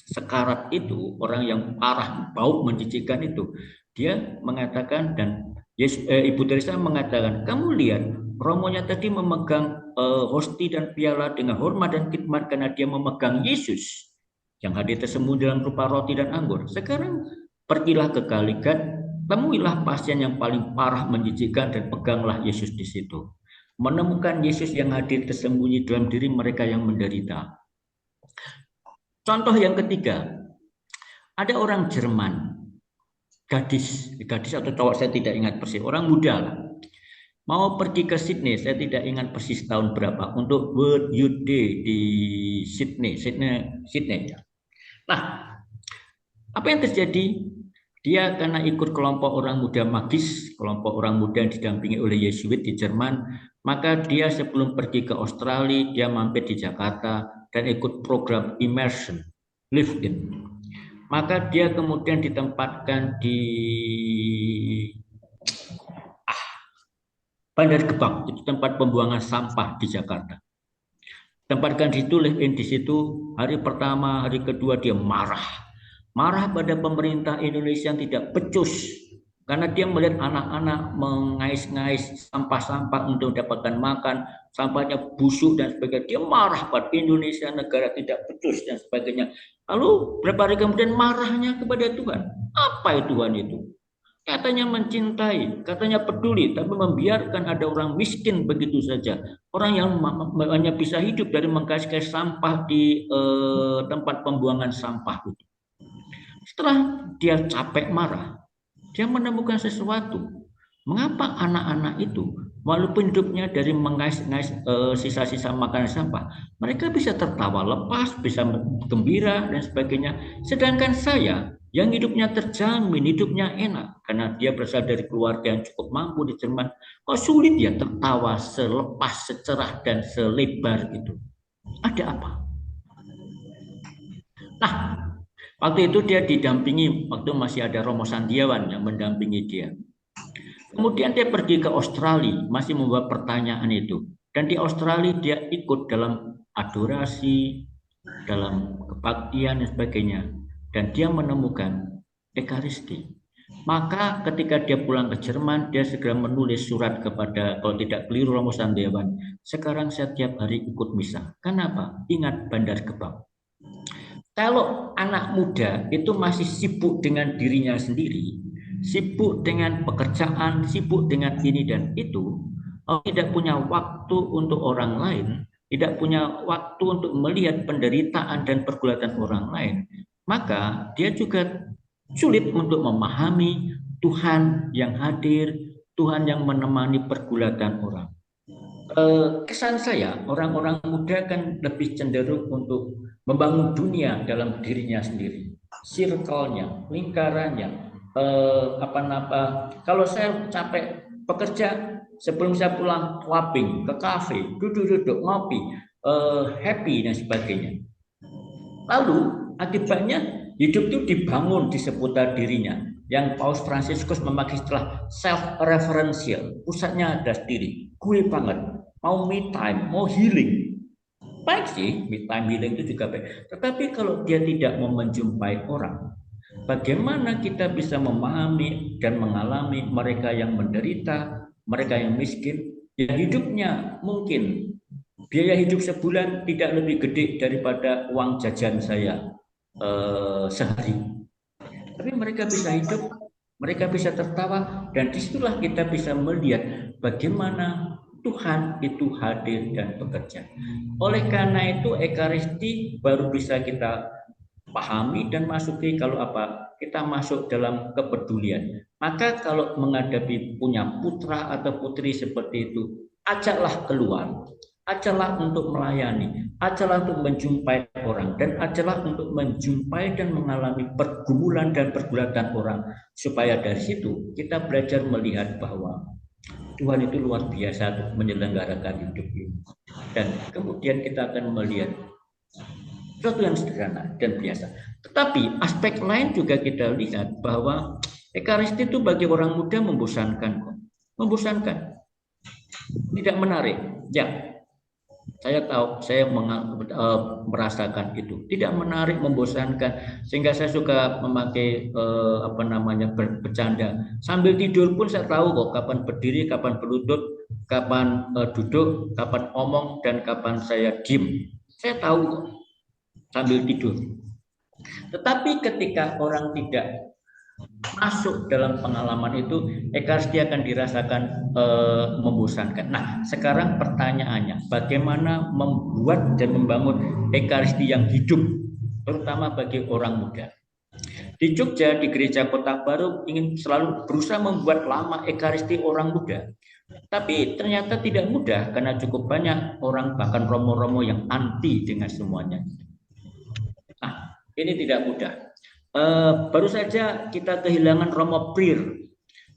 sekarat itu, orang yang parah, bau menjijikkan itu, dia mengatakan dan Ibu Teresa mengatakan, kamu lihat romonya tadi memegang hosti dan piala dengan hormat dan khidmat karena dia memegang Yesus yang hadir tersembunyi dalam rupa roti dan anggur. Sekarang pergilah ke Kaligat, temuilah pasien yang paling parah menjijikkan dan peganglah Yesus di situ. Menemukan Yesus yang hadir tersembunyi dalam diri mereka yang menderita. Contoh yang ketiga, ada orang Jerman, gadis atau cowok saya tidak ingat persis, orang muda lah, mau pergi ke Sydney, saya tidak ingat persis tahun berapa, untuk World Youth Day di Sydney. Nah, apa yang terjadi? Dia karena ikut kelompok orang muda magis, kelompok orang muda yang didampingi oleh Yesuit di Jerman, maka dia sebelum pergi ke Australia, dia mampir di Jakarta dan ikut program immersion, live in. Maka dia kemudian ditempatkan di Bandar Gebang, itu tempat pembuangan sampah di Jakarta. Tempatkan di situ, live in di situ, hari pertama, hari kedua dia marah pada pemerintah Indonesia yang tidak becus karena dia melihat anak-anak mengais-ngais sampah-sampah untuk mendapatkan makan, sampahnya busuk dan sebagainya. Dia marah pada Indonesia, negara tidak becus dan sebagainya. Lalu beberapa hari kemudian marahnya kepada Tuhan. Apa Tuhan itu? Katanya mencintai, katanya peduli, tapi membiarkan ada orang miskin begitu saja. Orang yang hanya bisa hidup dari mengkais-kais sampah di tempat pembuangan sampah itu. Setelah dia capek marah, dia menemukan sesuatu. Mengapa anak-anak itu, walaupun hidupnya dari mengais-ngais sisa-sisa makanan sampah, mereka bisa tertawa lepas, bisa gembira dan sebagainya. Sedangkan saya, yang hidupnya terjamin, hidupnya enak, karena dia berasal dari keluarga yang cukup mampu di Jerman, kok sulit ya tertawa selepas, secerah dan selebar itu. Ada apa? Nah, waktu itu dia didampingi, waktu masih ada Romo Sandiawan yang mendampingi dia. Kemudian dia pergi ke Australia, masih membawa pertanyaan itu. Dan di Australia dia ikut dalam adorasi, dalam kebaktian dan sebagainya. Dan dia menemukan ekaristi. Maka ketika dia pulang ke Jerman, dia segera menulis surat kepada, kalau tidak keliru, Romo Sandiawan. Sekarang saya tiap hari ikut misa. Kenapa? Ingat Bandar Gebang. Kalau anak muda itu masih sibuk dengan dirinya sendiri, sibuk dengan pekerjaan, sibuk dengan ini dan itu, tidak punya waktu untuk orang lain, tidak punya waktu untuk melihat penderitaan dan pergulatan orang lain, maka dia juga sulit untuk memahami Tuhan yang hadir, Tuhan yang menemani pergulatan orang. Kesan saya, orang-orang muda kan lebih cenderung untuk membangun dunia dalam dirinya sendiri, circle-nya, lingkarannya, kalau saya capek bekerja, sebelum saya pulang clubbing, ke kafe, duduk-duduk ngopi, happy dan sebagainya. Lalu akibatnya hidup itu dibangun di seputar dirinya. Yang Paus Fransiskus memakai istilah self-referential, pusatnya ada sendiri, gue banget, mau me time, mau healing. Baik sih, me time healing itu juga baik. Tetapi kalau dia tidak mau menjumpai orang, bagaimana kita bisa memahami dan mengalami mereka yang menderita, mereka yang miskin, yang hidupnya mungkin biaya hidup sebulan tidak lebih gede daripada uang jajan saya sehari. Tapi mereka bisa hidup, mereka bisa tertawa, dan disitulah kita bisa melihat bagaimana Tuhan itu hadir dan bekerja. Oleh karena itu Ekaristi baru bisa kita pahami dan masuki kalau apa? Kita masuk dalam kepedulian. Maka kalau menghadapi punya putra atau putri seperti itu, ajaklah keluar. Ajaklah untuk melayani, ajaklah untuk menjumpai orang, dan ajaklah untuk menjumpai dan mengalami pergumulan dan pergulatan orang, supaya dari situ kita belajar melihat bahwa Tuhan itu luar biasa untuk menyelenggarakan hidup ini. Dan kemudian kita akan melihat sesuatu yang sederhana dan biasa. Tetapi aspek lain juga kita lihat bahwa Ekaristi itu bagi orang muda membosankan, membosankan, tidak menarik. Ya, saya tahu, saya merasakan itu tidak menarik, membosankan, sehingga saya suka memakai bercanda. Sambil tidur pun saya tahu kok kapan berdiri, kapan berlutut, kapan duduk, kapan omong, dan kapan saya diem. Saya tahu kok sambil tidur. Tetapi ketika orang tidak masuk dalam pengalaman itu, Ekaristi akan dirasakan membosankan. Nah, sekarang pertanyaannya, bagaimana membuat dan membangun Ekaristi yang hidup, terutama bagi orang muda? Di Jogja, di Gereja Kota Baru, ingin selalu berusaha membuat lama Ekaristi orang muda. Tapi ternyata tidak mudah, karena cukup banyak orang, bahkan romo-romo yang anti dengan semuanya. Nah, ini tidak mudah. Baru saja kita kehilangan Romo Prir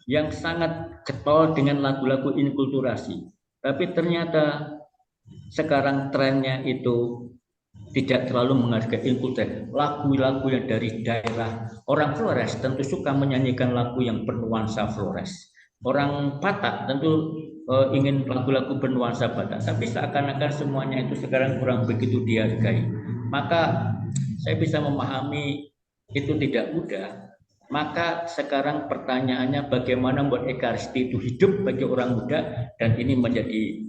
yang sangat getol dengan lagu-lagu inkulturasi. Tapi ternyata sekarang trennya itu tidak terlalu menghargai inkulturasi. Lagu-lagu yang dari daerah, orang Flores tentu suka menyanyikan lagu yang bernuansa Flores. Orang Batak tentu ingin lagu-lagu bernuansa Batak. Tapi seakan-akan semuanya itu sekarang kurang begitu dihargai. Maka saya bisa memahami itu tidak mudah. Maka sekarang pertanyaannya bagaimana membuat Ekaristi itu hidup bagi orang muda, dan ini menjadi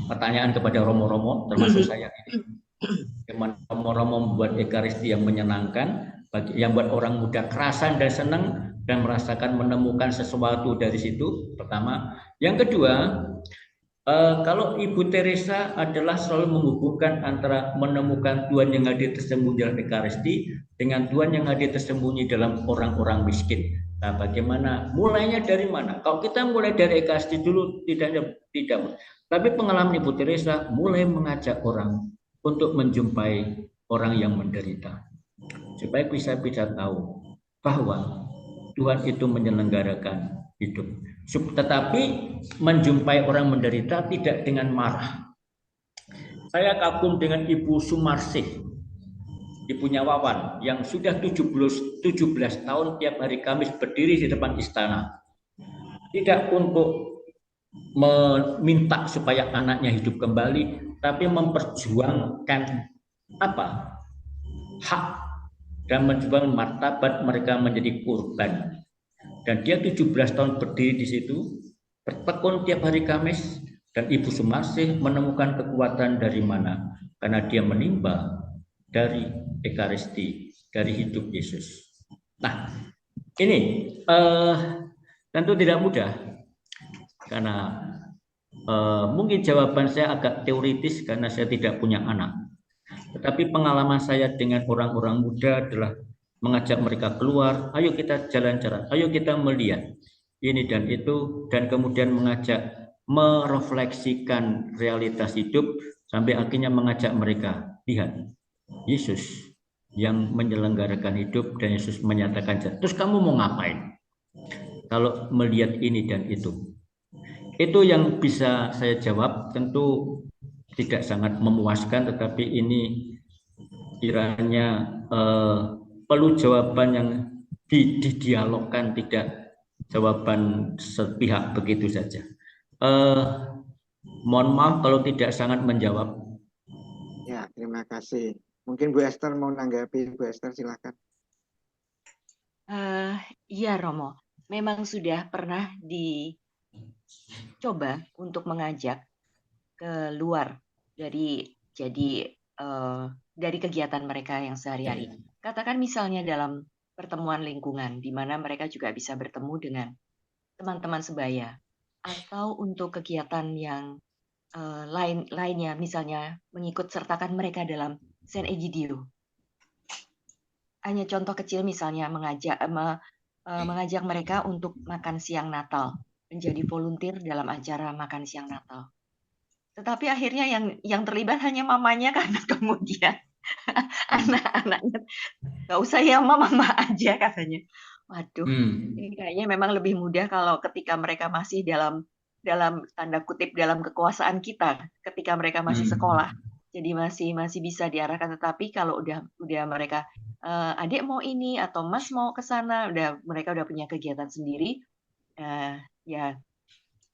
pertanyaan kepada romo-romo termasuk saya ini. Bagaimana romo-romo membuat Ekaristi yang menyenangkan, yang buat orang muda kerasan dan senang dan merasakan menemukan sesuatu dari situ, pertama. Yang kedua, kalau Ibu Teresa adalah selalu menghubungkan antara menemukan Tuhan yang hadir tersembunyi dalam Ekaristi dengan Tuhan yang hadir tersembunyi dalam orang-orang miskin. Nah, bagaimana? Mulainya dari mana? Kalau kita mulai dari Ekaristi dulu tidak. Tapi pengalaman Ibu Teresa mulai mengajak orang untuk menjumpai orang yang menderita, supaya bisa tahu bahwa Tuhan itu menyelenggarakan hidup. Tetapi menjumpai orang menderita tidak dengan marah. Saya kagum dengan Ibu Sumarsih, ibunya Wawan, yang sudah 17 tahun tiap hari Kamis berdiri di depan istana. Tidak untuk meminta supaya anaknya hidup kembali, tapi memperjuangkan hak dan menjual martabat mereka menjadi korban. Dan dia 17 tahun berdiri di situ, bertekun tiap hari Kamis, dan Ibu Sumarsih menemukan kekuatan dari mana? Karena dia menimba dari Ekaristi, dari hidup Yesus. Nah, ini tentu tidak mudah, karena mungkin jawaban saya agak teoritis karena saya tidak punya anak. Tetapi pengalaman saya dengan orang-orang muda adalah mengajak mereka keluar, ayo kita jalan-jalan, ayo kita melihat ini dan itu, dan kemudian mengajak merefleksikan realitas hidup, sampai akhirnya mengajak mereka, lihat, Yesus yang menyelenggarakan hidup, dan Yesus menyatakan, terus kamu mau ngapain kalau melihat ini dan itu? Itu yang bisa saya jawab. Tentu tidak sangat memuaskan, tetapi ini kiranya perlu jawaban yang didialogkan, tidak jawaban sepihak begitu saja. Mohon maaf kalau tidak sangat menjawab. Ya, terima kasih. Mungkin Bu Esther mau menanggapi. Bu Esther, silakan. Iya Romo, memang sudah pernah dicoba untuk mengajak keluar dari dari kegiatan mereka yang sehari-hari. Katakan misalnya dalam pertemuan lingkungan, di mana mereka juga bisa bertemu dengan teman-teman sebaya, atau untuk kegiatan yang lainnya, misalnya mengikut sertakan mereka dalam Sen Egidio. Hanya contoh kecil misalnya mengajak mereka untuk makan siang Natal, menjadi volunteer dalam acara makan siang Natal. Tetapi akhirnya yang terlibat hanya mamanya karena kemudian anak-anaknya nggak usah ya mama aja katanya. Waduh, ini kayaknya memang lebih mudah kalau ketika mereka masih dalam tanda kutip dalam kekuasaan kita, ketika mereka masih sekolah, jadi masih bisa diarahkan. Tetapi kalau udah mereka adik mau ini atau mas mau ke sana, mereka udah punya kegiatan sendiri, ya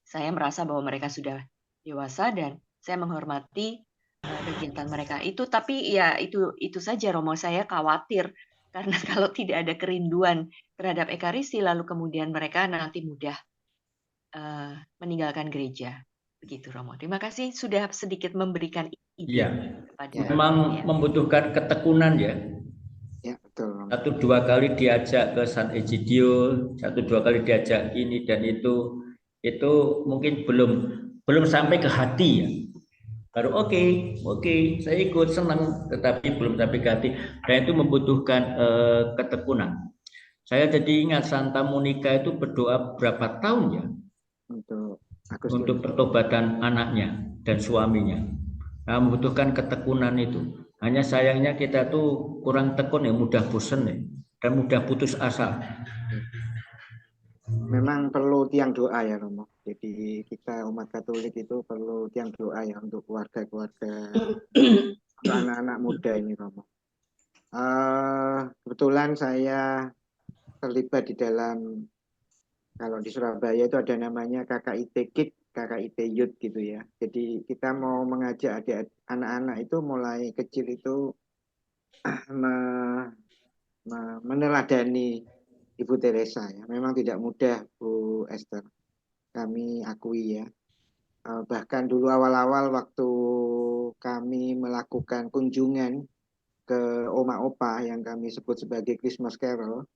saya merasa bahwa mereka sudah dewasa dan saya menghormati kegiatan mereka itu. Tapi ya itu saja Romo, saya khawatir karena kalau tidak ada kerinduan terhadap Ekaristi lalu kemudian mereka nanti mudah meninggalkan gereja. Begitu Romo. Terima kasih sudah sedikit memberikan ide kepada memang membutuhkan ketekunan ya. Ya, betul. 1-2 kali diajak ke San Egidio, 1-2 kali diajak ini dan itu mungkin belum sampai ke hati ya. Baru oke, saya ikut senang, tetapi belum sampai ke hati. Dan itu membutuhkan ketekunan. Saya jadi ingat Santa Monica itu berdoa berapa tahun ya untuk pertobatan anaknya dan suaminya. Nah, membutuhkan ketekunan itu. Hanya sayangnya kita tuh kurang tekun ya, mudah bosan ya, dan mudah putus asa. Memang perlu tiang doa ya Romo. Jadi kita umat Katolik itu perlu tiang doa ya untuk keluarga-keluarga, untuk anak-anak muda ini Romo. Kebetulan saya terlibat di dalam, kalau di Surabaya itu ada namanya KKIT Kids, KKIT Youth gitu ya. Jadi kita mau mengajak anak-anak itu mulai kecil itu meneladani Ibu Teresa ya. Memang tidak mudah Bu Esther, kami akui ya. Bahkan dulu awal-awal waktu kami melakukan kunjungan ke Oma Opa yang kami sebut sebagai Christmas Carol,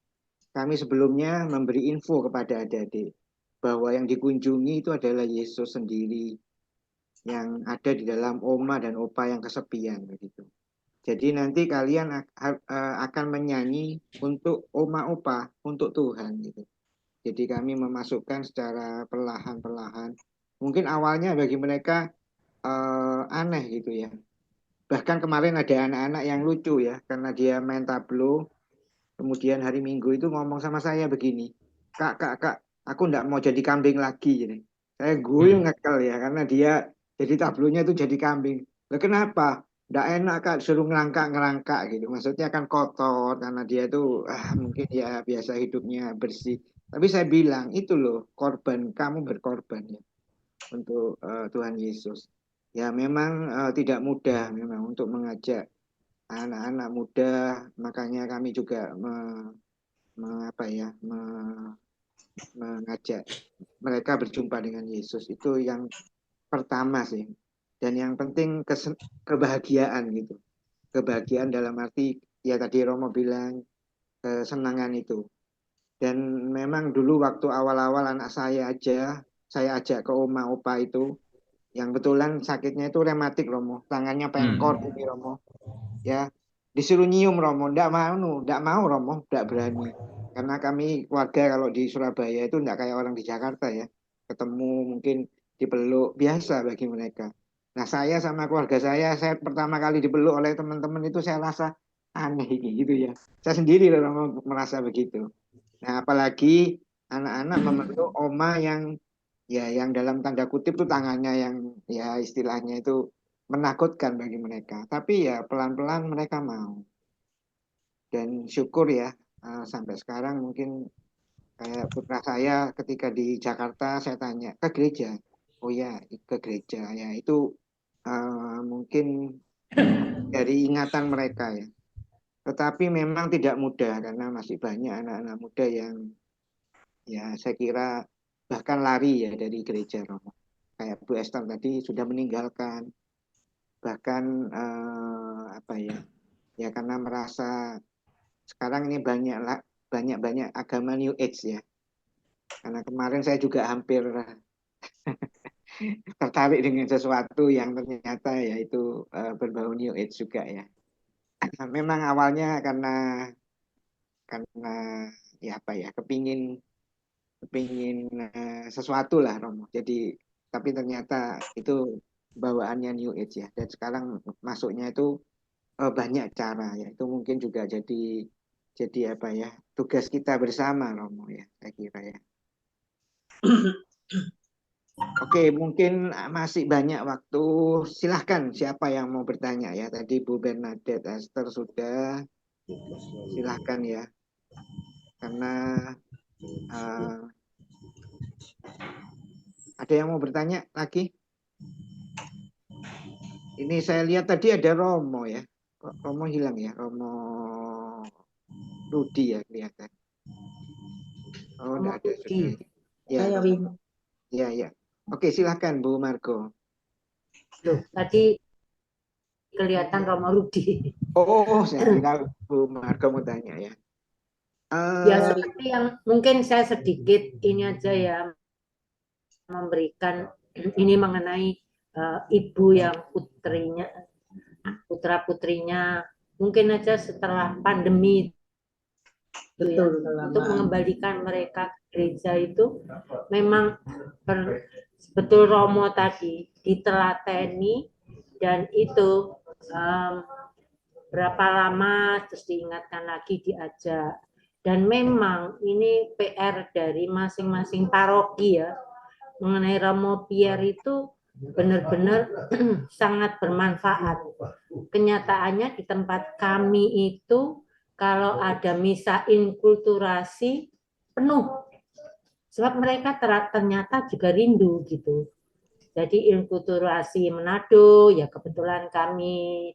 kami sebelumnya memberi info kepada adik-adik bahwa yang dikunjungi itu adalah Yesus sendiri yang ada di dalam Oma dan Opa yang kesepian begitu. Jadi nanti kalian akan menyanyi untuk Oma Opa, untuk Tuhan gitu. Jadi kami memasukkan secara perlahan-perlahan. Mungkin awalnya bagi mereka aneh gitu ya. Bahkan kemarin ada anak-anak yang lucu ya, karena dia main tablo. Kemudian hari Minggu itu ngomong sama saya begini, Kak, aku enggak mau jadi kambing lagi. Jadi. Saya guyung ngekel ya, karena dia jadi tablonya itu jadi kambing. Lah kenapa? Enggak enak Kak, suruh ngerangkak gitu. Maksudnya kan kotor, karena dia itu mungkin ya biasa hidupnya bersih. Tapi saya bilang, itu loh korban, kamu berkorban ya untuk Tuhan Yesus. Ya memang tidak mudah memang untuk mengajak anak-anak muda, makanya kami juga mengajak mereka berjumpa dengan Yesus. Itu yang pertama sih. Dan yang penting kebahagiaan gitu. Kebahagiaan dalam arti ya tadi Romo bilang kesenangan itu. Dan memang dulu waktu awal-awal anak saya ajak ke Oma Opa itu, yang betulan sakitnya itu rematik Romo, tangannya pengkor ini Romo. Ya, disuruh nyium Romo, ndak mau Romo, ndak berani. Karena kami keluarga kalau di Surabaya itu ndak kayak orang di Jakarta ya. Ketemu mungkin dipeluk biasa bagi mereka. Nah, saya sama keluarga saya pertama kali dipeluk oleh teman-teman itu saya rasa aneh gitu ya. Saya sendiri Romo merasa begitu. Nah, apalagi anak-anak memeluk oma yang dalam tanda kutip tuh tangannya yang ya istilahnya itu menakutkan bagi mereka. Tapi ya pelan-pelan mereka mau. Dan syukur ya sampai sekarang mungkin kayak putra saya ketika di Jakarta saya tanya ke gereja. Oh ya ke gereja ya itu mungkin dari ingatan mereka ya. Tetapi memang tidak mudah karena masih banyak anak-anak muda yang ya saya kira bahkan lari ya dari gereja Romo. kayak Bu Esther tadi sudah meninggalkan, bahkan ya karena merasa sekarang ini banyak agama New Age ya. Karena kemarin saya juga hampir tertarik dengan sesuatu yang ternyata yaitu berbau New Age juga ya. Memang awalnya karena ya kepingin sesuatu lah Romo. Jadi tapi ternyata itu bawaannya New Age ya. Dan sekarang masuknya itu banyak cara ya. Itu mungkin juga jadi tugas kita bersama Romo ya, saya kira ya. Oke, mungkin masih banyak waktu. Silahkan siapa yang mau bertanya ya. Tadi Bu Bernadette Esther sudah. Silahkan ya. Karena ada yang mau bertanya lagi? Ini saya lihat tadi ada Romo ya. Romo hilang ya. Romo Rudi ya kelihatan. Oh, enggak ada sudah. Ya, Saya Win. Ya. Oke, silahkan Bu Margo. Loh, tadi kelihatan Romo Rudi. Oh, saya kira Bu Margo mau tanya ya. Ya seperti yang mungkin saya sedikit ini aja ya memberikan ini mengenai ibu yang putra putrinya mungkin aja setelah pandemi betul ya, untuk mengembalikan mereka ke gereja itu memang betul Romo tadi ditelateni dan itu berapa lama terus diingatkan lagi diajak. Dan memang ini PR dari masing-masing paroki ya. Mengenai Romo Pierre itu benar-benar sangat bermanfaat. Kenyataannya di tempat kami itu kalau ada misa inkulturasi penuh. Sebab mereka ternyata juga rindu gitu. Jadi inkulturasi Manado ya kebetulan kami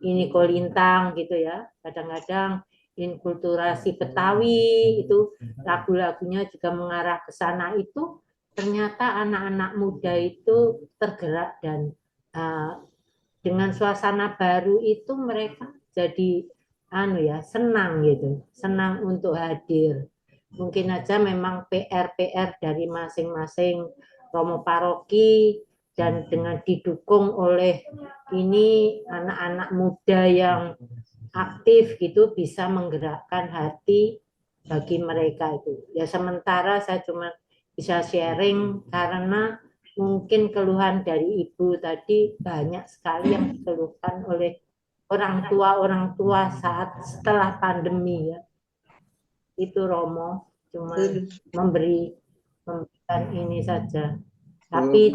ini Kolintang gitu ya. Kadang-kadang inkulturasi Betawi itu lagu-lagunya juga mengarah ke sana itu ternyata anak-anak muda itu tergerak dan dengan suasana baru itu mereka jadi senang gitu, senang untuk hadir. Mungkin aja memang PR dari masing-masing Romo paroki dan dengan didukung oleh ini anak-anak muda yang aktif gitu bisa menggerakkan hati bagi mereka itu. Ya sementara saya cuma bisa sharing karena mungkin keluhan dari ibu tadi banyak sekali yang dikeluhkan oleh orang tua setelah pandemi ya. Itu Romo cuma memberikan ini saja. Tapi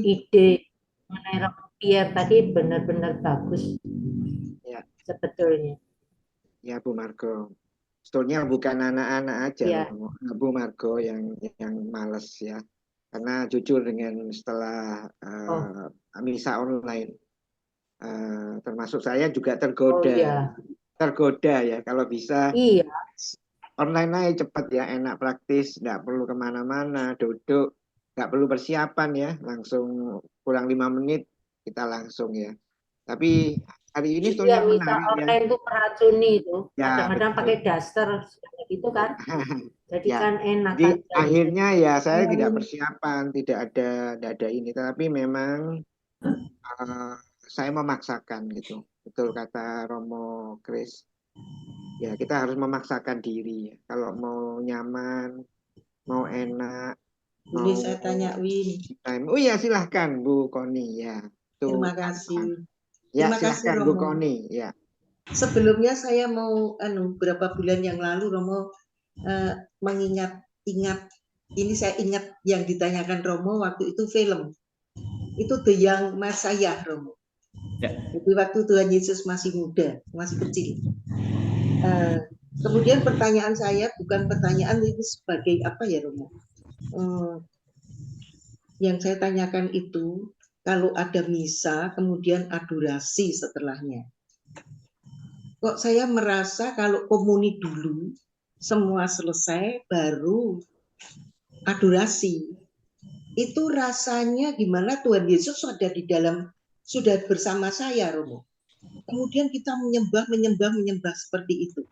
ide mengenai Romo Pierre tadi benar-benar bagus ya. Sebetulnya. Ya Bu Margo. Sebetulnya bukan anak-anak aja ya. Bu Margo yang malas ya. Karena jujur dengan setelah misa online termasuk saya juga tergoda. Tergoda ya kalau bisa. Iya. Online aja cepat ya, enak, praktis, nggak perlu kemana-mana, duduk, nggak perlu persiapan ya, langsung kurang 5 menit kita langsung ya. Tapi hari ini sebetulnya menarik ya. Online itu meracuni itu, kadang-kadang pakai daster gitu kan, jadi ya. Kan enak. Jadi akhirnya ya saya tidak persiapan, tidak ada ini, tapi memang saya memaksakan gitu, betul kata Romo Chris. Ya kita harus memaksakan diri ya. Kalau mau nyaman, mau enak. Boleh saya tanya Win? Oh iya silahkan Bu Koni ya. Terima kasih. Ya silahkan Bu Koni ya. Sebelumnya saya mau beberapa bulan yang lalu Romo ingat ini saya ingat yang ditanyakan Romo waktu itu film. Itu The Young Messiah Romo. Ya. Jadi waktu Tuhan Yesus masih muda, masih kecil. Kemudian pertanyaan saya bukan pertanyaan itu sebagai apa ya Romo? Yang saya tanyakan itu kalau ada misa kemudian adorasi setelahnya. Kok saya merasa kalau komuni dulu semua selesai baru adorasi. itu rasanya gimana Tuhan Yesus ada di dalam, sudah bersama saya, Romo. Kemudian kita menyembah seperti itu.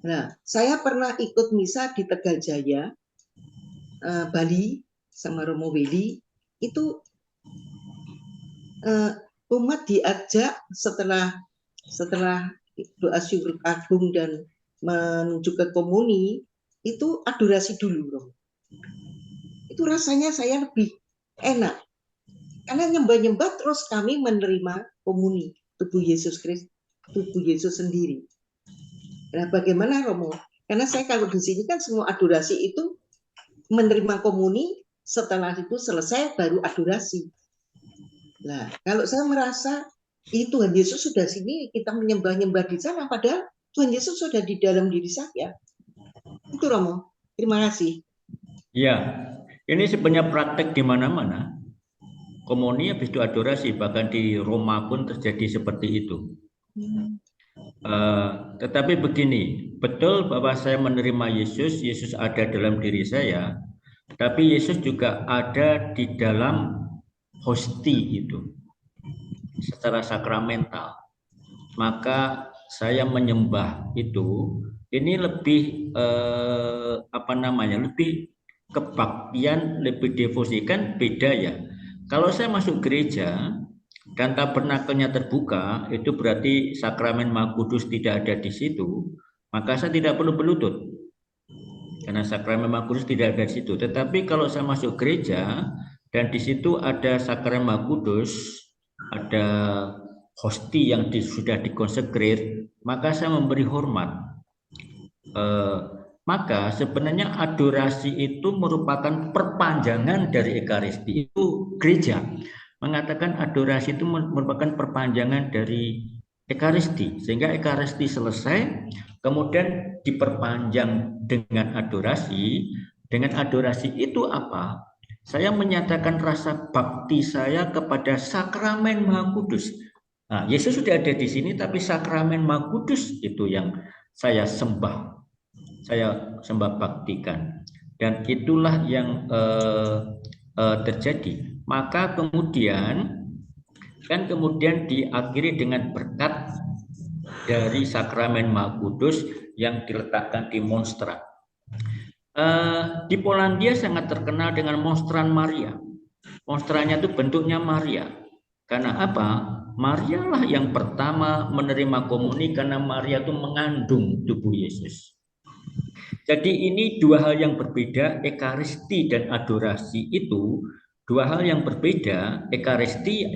Nah, saya pernah ikut misa di Tegal Jaya, Bali, sama Romo Willy. Itu umat diajak setelah doa syukur agung dan menuju ke komuni, itu adorasi dulu, Romo. Itu rasanya saya lebih enak. Karena nyembah-nyembah terus kami menerima komuni, tubuh Yesus Kristus, tubuh Yesus sendiri. Nah, bagaimana Romo? Karena saya kalau di sini kan semua adorasi itu menerima komuni, setelah itu selesai baru adorasi. Nah, kalau saya merasa ini Tuhan Yesus sudah sini, kita menyembah-nyembah di sana, padahal Tuhan Yesus sudah di dalam diri saya. Itu Romo. Terima kasih. Ya, ini sebenarnya praktek di mana-mana. Komuni habis itu adorasi, bahkan di Roma pun terjadi seperti itu. Tetapi begini, betul bahwa saya menerima Yesus, Yesus ada dalam diri saya, tapi Yesus juga ada di dalam hosti itu, secara sakramental. Maka saya menyembah itu, ini lebih lebih kebaktian, lebih devosi, kan beda ya. Kalau saya masuk gereja dan tabernakelnya terbuka, itu berarti sakramen Maha Kudus tidak ada di situ, maka saya tidak perlu berlutut, karena sakramen Maha Kudus tidak ada di situ. Tetapi kalau saya masuk gereja dan di situ ada sakramen Maha Kudus, ada hosti yang sudah dikonsekrer, maka saya memberi hormat. Maka sebenarnya adorasi itu merupakan perpanjangan dari Ekaristi. Itu gereja mengatakan adorasi itu merupakan perpanjangan dari Ekaristi, sehingga Ekaristi selesai, kemudian diperpanjang dengan adorasi. Dengan adorasi itu apa? Saya menyatakan rasa bakti saya kepada sakramen Maha Kudus. Nah, Yesus sudah ada di sini, tapi sakramen Maha Kudus itu yang saya sembah. Saya sembah baktikan, dan itulah yang terjadi. Maka kemudian diakhiri dengan berkat dari sakramen Maha Kudus yang diletakkan di monstran. Di Polandia sangat terkenal dengan monstran Maria. Monstrannya itu bentuknya Maria. Karena apa? Maria lah yang pertama menerima komuni, karena Maria itu mengandung tubuh Yesus. Jadi ini dua hal yang berbeda, Ekaristi dan adorasi itu dua hal yang berbeda. Ekaristi,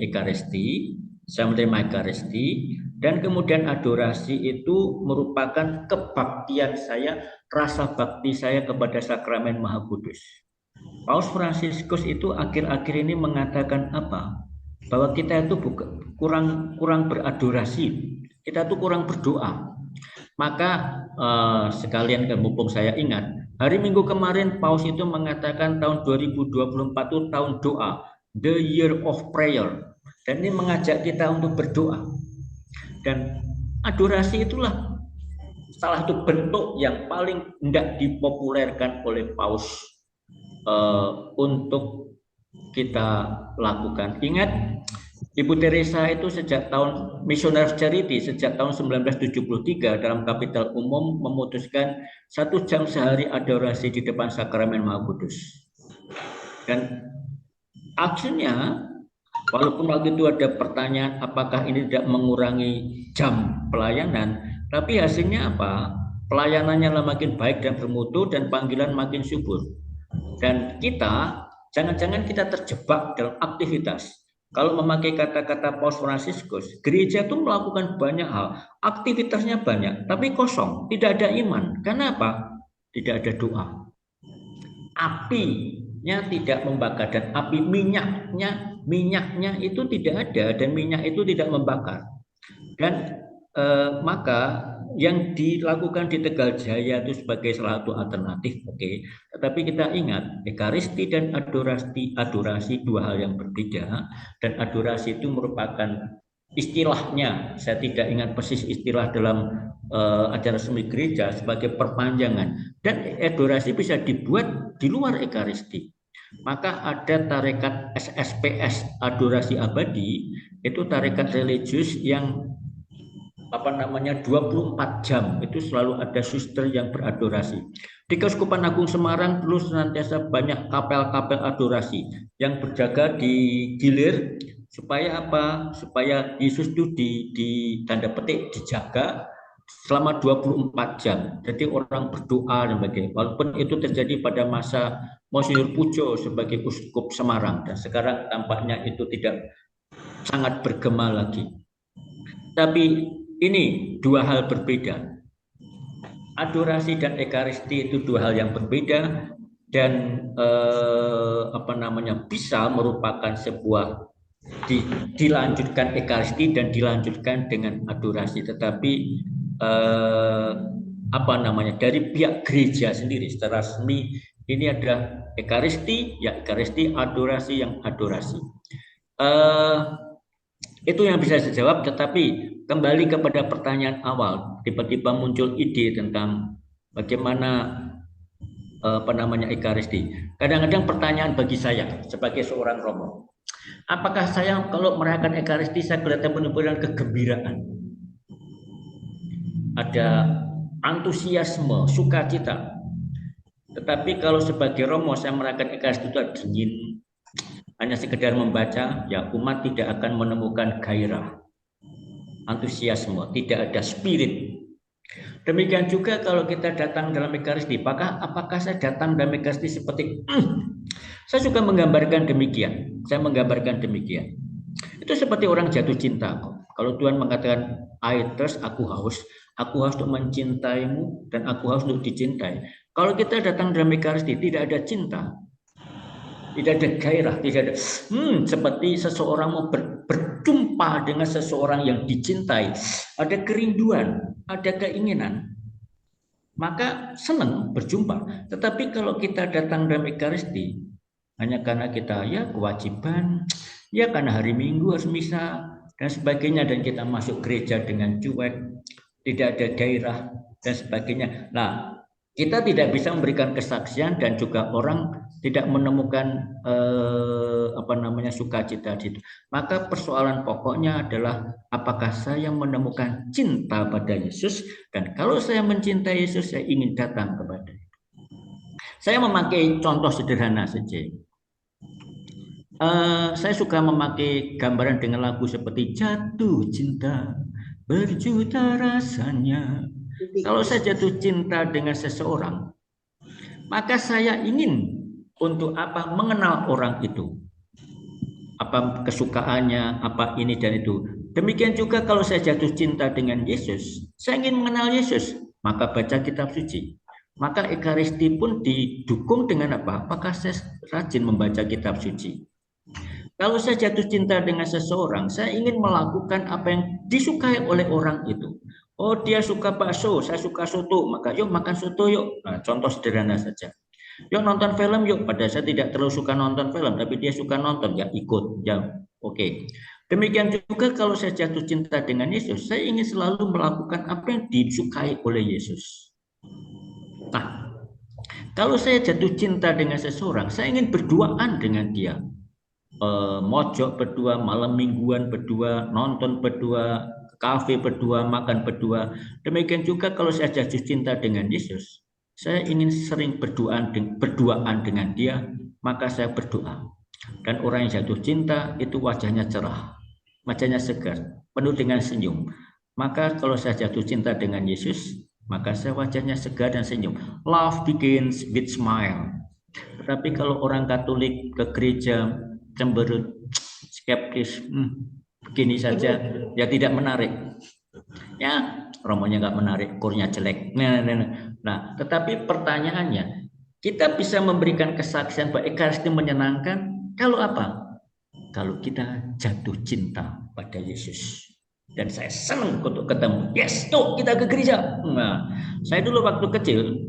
saya menerima Ekaristi, dan kemudian adorasi itu merupakan kebaktian saya, rasa bakti saya kepada sakramen Maha Kudus. Paus Fransiskus itu akhir-akhir ini mengatakan apa? Bahwa kita itu kurang beradorasi, kita itu kurang berdoa. Maka sekalian, mumpung saya ingat, hari Minggu kemarin Paus itu mengatakan tahun 2024 itu tahun doa, the year of prayer, dan ini mengajak kita untuk berdoa. Dan adorasi itulah salah satu bentuk yang paling hendak dipopulerkan oleh Paus untuk kita lakukan. Ingat, Ibu Teresa itu sejak tahun Missionary Charity, sejak tahun 1973 dalam kapital umum memutuskan 1 jam sehari adorasi di depan sakramen Maha Kudus. Dan akhirnya, walaupun waktu itu ada pertanyaan apakah ini tidak mengurangi jam pelayanan, tapi hasilnya apa? Pelayanannya makin baik dan bermutu, dan panggilan makin subur. Dan kita, jangan-jangan kita terjebak dalam aktivitas. Kalau memakai kata-kata Paus Fransiskus, gereja itu melakukan banyak hal, aktivitasnya banyak, tapi kosong, tidak ada iman. Karena apa? Tidak ada doa. Apinya tidak membakar, dan api minyaknya itu tidak ada, dan minyak itu tidak membakar. Dan maka yang dilakukan di Tegal Jaya itu sebagai salah satu alternatif, oke. Tetapi kita ingat, Ekaristi dan adorasi dua hal yang berbeda, dan adorasi itu merupakan istilahnya, saya tidak ingat persis istilah dalam acara resmi gereja, sebagai perpanjangan, dan adorasi bisa dibuat di luar Ekaristi. Maka ada tarekat SSPS, adorasi abadi, itu tarekat religius yang 24 jam itu selalu ada suster yang beradorasi. Di Keuskupan Agung Semarang perlu senantiasa banyak kapel-kapel adorasi yang berjaga di gilir supaya apa? Supaya Yesus itu di tanda petik dijaga selama 24 jam. Jadi orang berdoa dan sebagainya. Walaupun itu terjadi pada masa Monsinyur Pujo sebagai Uskup Semarang, dan sekarang tampaknya itu tidak sangat bergema lagi. Tapi ini dua hal berbeda. Adorasi dan ekaristi itu dua hal yang berbeda, dan bisa merupakan sebuah dilanjutkan ekaristi dan dilanjutkan dengan adorasi. Tetapi dari pihak gereja sendiri secara resmi ini adalah ekaristi, ya ekaristi, adorasi yang adorasi. Itu yang bisa saya jawab. Tetapi kembali kepada pertanyaan awal, tiba-tiba muncul ide tentang bagaimana ekaristi. Kadang-kadang pertanyaan bagi saya sebagai seorang romo, apakah saya kalau merayakan ekaristi saya kelihatan penuh dengan kegembiraan, ada antusiasme, sukacita. Tetapi kalau sebagai romo saya merayakan ekaristi itu dingin, hanya sekedar membaca, ya umat tidak akan menemukan gairah, antusiasme, tidak ada spirit. Demikian juga kalau kita datang dalam ekaristi, apakah saya datang dalam ekaristi seperti saya suka menggambarkan demikian. Saya menggambarkan demikian. Itu seperti orang jatuh cinta. Kalau Tuhan mengatakan, I thirst, aku haus untuk mencintaimu dan aku haus untuk dicintai. Kalau kita datang dalam ekaristi tidak ada cinta, tidak ada gairah, tidak ada seperti seseorang mau berjumpa dengan seseorang yang dicintai, ada kerinduan, ada keinginan, maka senang berjumpa. Tetapi kalau kita datang dalam ekaristi hanya karena kita ya kewajiban, ya karena hari Minggu harus misa dan sebagainya, dan kita masuk gereja dengan cuek, tidak ada gairah dan sebagainya. Nah, kita tidak bisa memberikan kesaksian dan juga orang tidak menemukan sukacita di situ. Maka persoalan pokoknya adalah apakah saya menemukan cinta pada Yesus, dan kalau saya mencintai Yesus saya ingin datang kepada itu. Saya memakai contoh sederhana saja. Saya suka memakai gambaran dengan lagu seperti jatuh cinta berjuta rasanya. Kalau saya jatuh cinta dengan seseorang, maka saya ingin untuk apa? Mengenal orang itu. Apa kesukaannya, apa ini dan itu. Demikian juga kalau saya jatuh cinta dengan Yesus, saya ingin mengenal Yesus, maka baca kitab suci. Maka ekaristi pun didukung dengan apa? Apakah saya rajin membaca kitab suci? Kalau saya jatuh cinta dengan seseorang, saya ingin melakukan apa yang disukai oleh orang itu. Oh, dia suka bakso, saya suka soto, maka yuk makan soto yuk. Nah, contoh sederhana saja. Yuk nonton film yuk, padahal saya tidak terlalu suka nonton film, tapi dia suka nonton, ya ikut, ya oke. Demikian juga kalau saya jatuh cinta dengan Yesus, saya ingin selalu melakukan apa yang disukai oleh Yesus. Nah, kalau saya jatuh cinta dengan seseorang, saya ingin berduaan dengan dia. Mojok berdua, malam mingguan berdua, nonton berdua, kafe berdua, makan berdua. Demikian juga kalau saya jatuh cinta dengan Yesus, saya ingin sering berduaan dengan dia, maka saya berdoa. Dan orang yang jatuh cinta itu wajahnya cerah, wajahnya segar, penuh dengan senyum. Maka kalau saya jatuh cinta dengan Yesus, maka saya wajahnya segar dan senyum. Love begins with smile. Tetapi kalau orang Katolik ke gereja cemberut, skeptis, begini saja, ya tidak menarik. Ya, romonya nggak menarik, kurnya jelek. Nah, tetapi pertanyaannya, kita bisa memberikan kesaksian bahwa ekaristi menyenangkan kalau apa? Kalau kita jatuh cinta pada Yesus. Dan saya senang untuk ketemu. Yes, tuh kita ke gereja. Nah, saya dulu waktu kecil,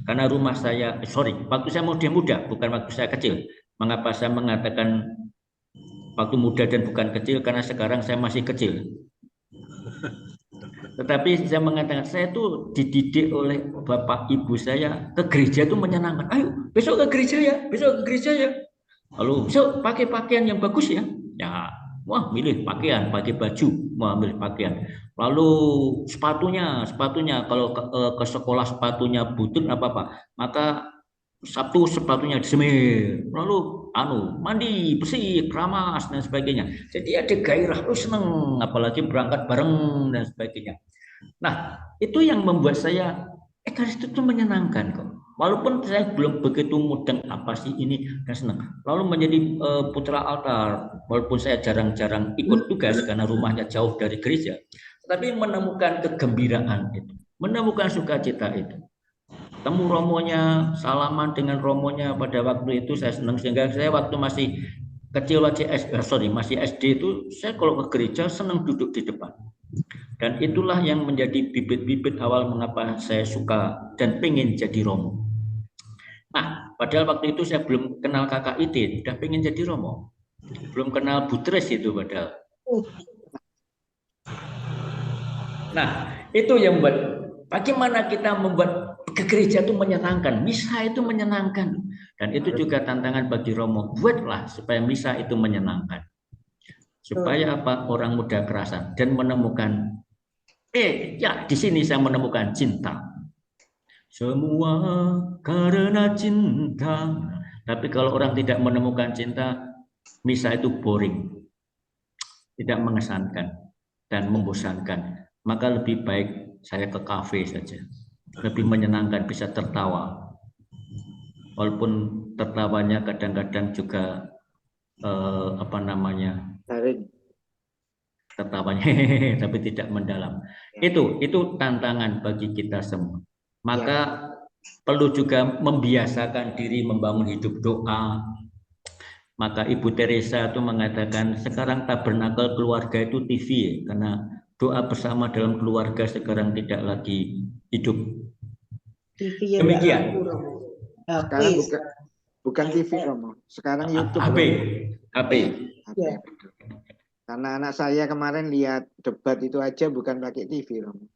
karena rumah saya, waktu saya muda, bukan waktu saya kecil. Mengapa saya mengatakan waktu muda dan bukan kecil? Karena sekarang saya masih kecil. Tetapi saya mengatakan, saya tuh dididik oleh bapak ibu saya ke gereja itu menyenangkan. Ayo, besok ke gereja ya, besok ke gereja ya. Lalu besok pakai pakaian yang bagus ya. Ya, wah milih pakaian, pakai baju, mau ambil pakaian. Lalu sepatunya kalau ke sekolah sepatunya butut apa-apa, maka Sabtu sepatunya disemir, lalu mandi bersih, keramas dan sebagainya. Jadi ada gairah, lu seneng, apalagi berangkat bareng dan sebagainya. Nah, itu yang membuat saya Ekaristi itu menyenangkan kok. Walaupun saya belum begitu mudeng apa sih ini dan senang. Lalu menjadi putra altar, walaupun saya jarang-jarang ikut tugas karena rumahnya jauh dari gereja, tapi menemukan kegembiraan itu, menemukan sukacita itu. Temu romonya, salaman dengan romonya pada waktu itu saya senang, sehingga saya waktu masih kecil masih SD itu saya kalau ke gereja senang duduk di depan. Dan itulah yang menjadi bibit-bibit awal mengapa saya suka dan pengen jadi romo. Nah, padahal waktu itu saya belum kenal kakak Idin, udah pengen jadi romo. Belum kenal Butres itu padahal. Nah, itu yang membuat bagaimana kita membuat ke gereja itu menyenangkan, misa itu menyenangkan. Dan itu juga tantangan bagi romo, buatlah supaya misa itu menyenangkan. Supaya apa? Orang muda kerasan dan menemukan di sini saya menemukan cinta. Semua karena cinta. Tapi kalau orang tidak menemukan cinta, misa itu boring. Tidak mengesankan dan membosankan. Maka lebih baik saya ke kafe saja. Lebih menyenangkan, bisa tertawa. Walaupun tertawanya kadang-kadang juga tertawanya tapi tidak mendalam. Itu tantangan bagi kita semua. Maka perlu juga membiasakan diri membangun hidup doa. Maka Ibu Teresa itu mengatakan sekarang tabernakel keluarga itu TV ya, karena doa bersama dalam keluarga sekarang tidak lagi hidup. TV demikian. Sekarang bukan TV Romo, sekarang YouTube. HP. Ya. Karena anak saya kemarin lihat debat itu aja bukan pakai TV Romo,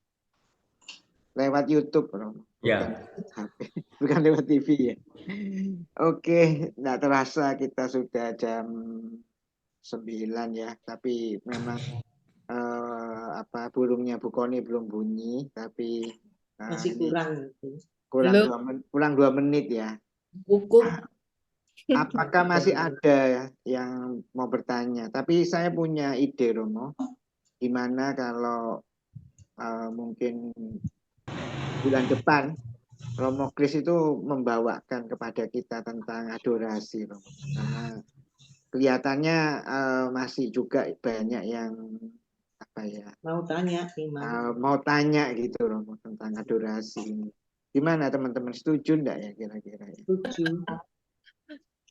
lewat YouTube Romo. Bukan lewat TV ya. Oke, nggak terasa kita sudah jam 9 ya, tapi memang burungnya Bu Koni belum bunyi, tapi masih kurang 2 menit ya. Apakah masih ada yang mau bertanya? Tapi saya punya ide Romo, gimana kalau mungkin bulan depan Romo Kris itu membawakan kepada kita tentang adorasi Romo. Karena kelihatannya masih juga banyak yang mau tanya gitu Romo tentang adorasi ini. Gimana teman-teman, setuju enggak ya kira-kira? Setuju.